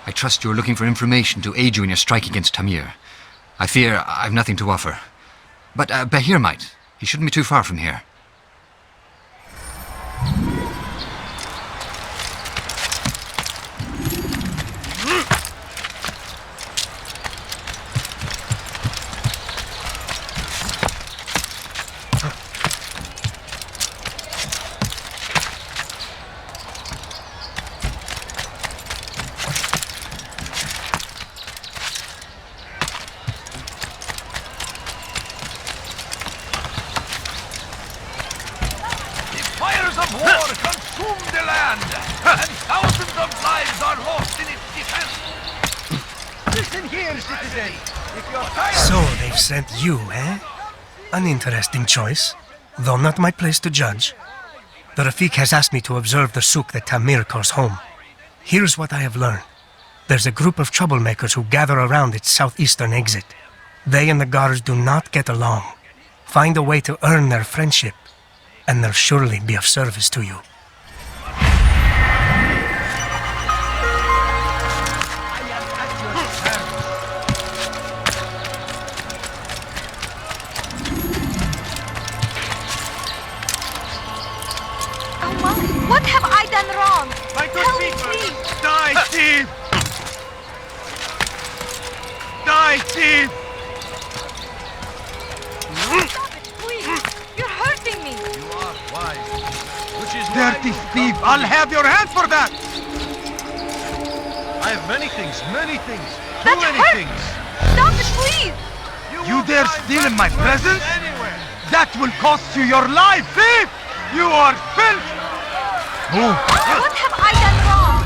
I trust you're looking for information to aid you in your strike against Tamir. I fear I've nothing to offer. But Bahir might. He shouldn't be too far from here. Sent you, eh? An interesting choice, though not my place to judge. The Rafiq has asked me to observe the souk that Tamir calls home. Here's what I have learned. There's a group of troublemakers who gather around its southeastern exit. They and the guards do not get along. Find a way to earn their friendship, and they'll surely be of service to you. What have I done wrong? Tell me, please. Die, thief! Die, thief! Stop it, please. You're hurting me. You are wise. Which is dirty thief! I'll have your hand for that! I have many things. Too many things. Stop it, please. You dare steal in my presence? That will cost you your life, thief! You are filth! Move! What have I done wrong?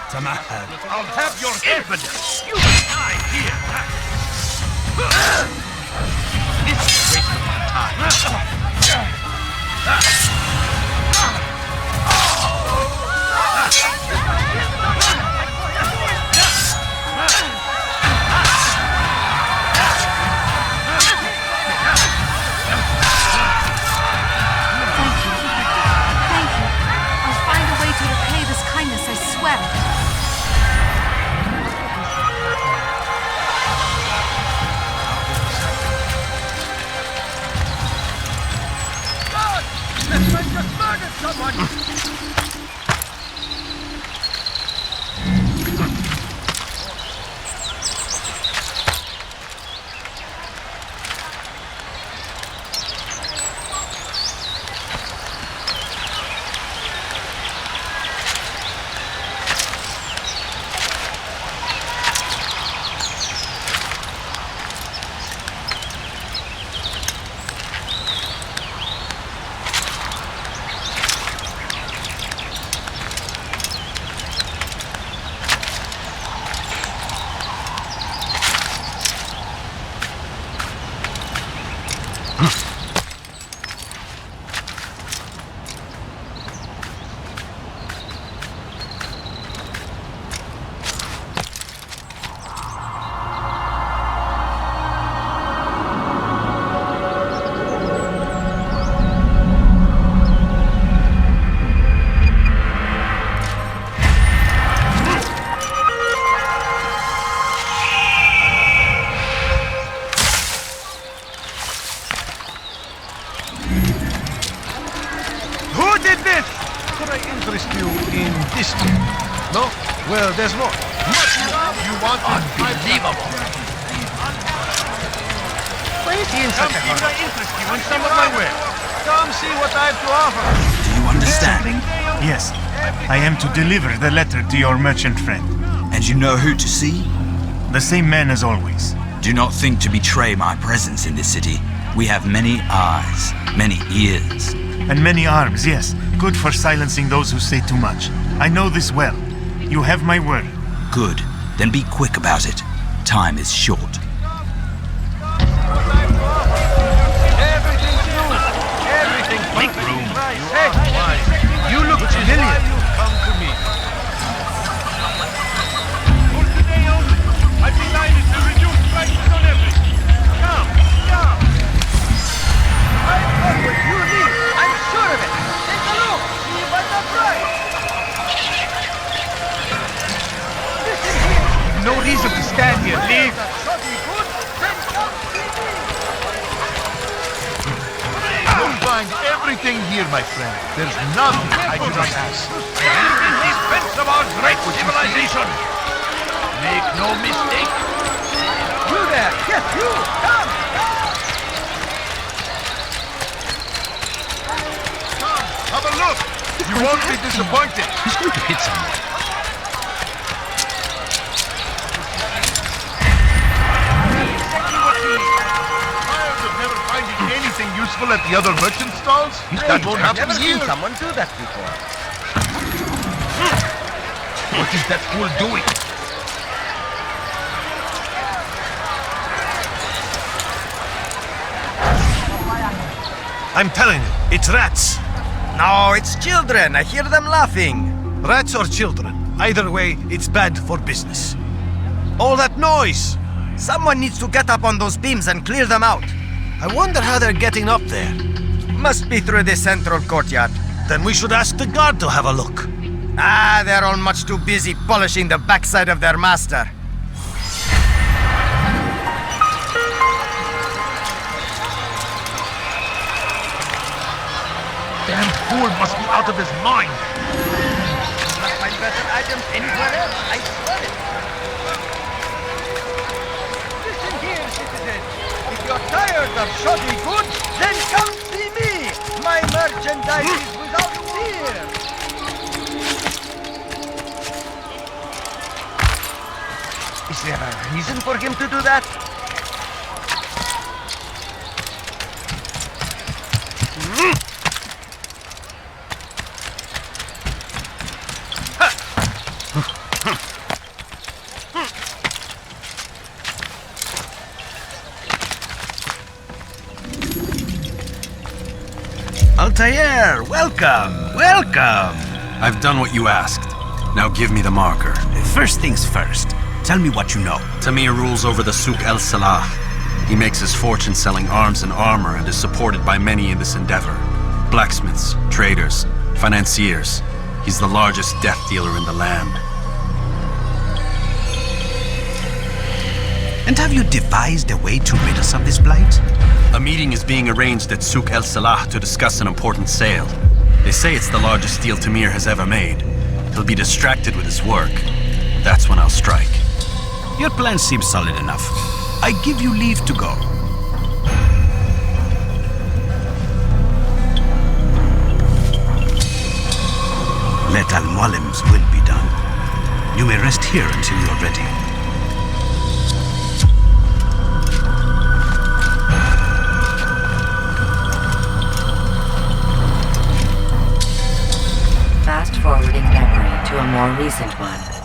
Tamahal, I'll have your impudence! You will die here! This is a waste of my time. This man just murdered someone! Well, there's more. Much more. You want unbelievable. Why is he in such a hurry? I interest you in some of my work. Come see what I have to offer. Do you understand? Yes. I am to deliver the letter to your merchant friend. And you know who to see? The same man as always. Do not think to betray my presence in this city. We have many eyes, many ears. And many arms, yes. Good for silencing those who say too much. I know this well. You have my word. Good. Then be quick about it. Time is short. Everything's new. Everything's Make room. Hey, you look familiar. Come to me. For today only, I've decided to reduce prices on everything. Come. I've got what you need. I'm sure of it. Take a look. See what's the price. No reason to stand here. Leave. You'll find everything here, my friend. There's nothing I do not ask. In defense of our great civilization. Make no mistake. You there. Yes, you. Come. Have a look. You won't be disappointed. He's going to hit someone. Anything useful at the other merchant stalls? That won't happen here. Someone do that before. What is that fool doing? I'm telling you, it's rats. No, it's children. I hear them laughing. Rats or children. Either way, it's bad for business. All that noise. Someone needs to get up on those beams and clear them out. I wonder how they're getting up there. Must be through the central courtyard. Then we should ask the guard to have a look. Ah, they're all much too busy polishing the backside of their master. Damn fool must be out of his mind. Not find better items anywhere else, I swear it. Listen here, citizen. If you're tired of shoddy goods, then come see me. My merchandise is without fear. Is there a reason for him to do that? Altair, welcome, welcome. I've done what you asked. Now give me the marker. First things first. Tell me what you know. Tamir rules over the Souk El Salah. He makes his fortune selling arms and armor and is supported by many in this endeavor. Blacksmiths, traders, financiers. He's the largest death dealer in the land. And have you devised a way to rid us of this blight? A meeting is being arranged at Souk El Salah to discuss an important sale. They say it's the largest deal Tamir has ever made. He'll be distracted with his work. That's when I'll strike. Your plan seems solid enough. I give you leave to go. Let Al-Mualim's will be done. You may rest here until you're ready. Fast-forwarding memory to a more recent one.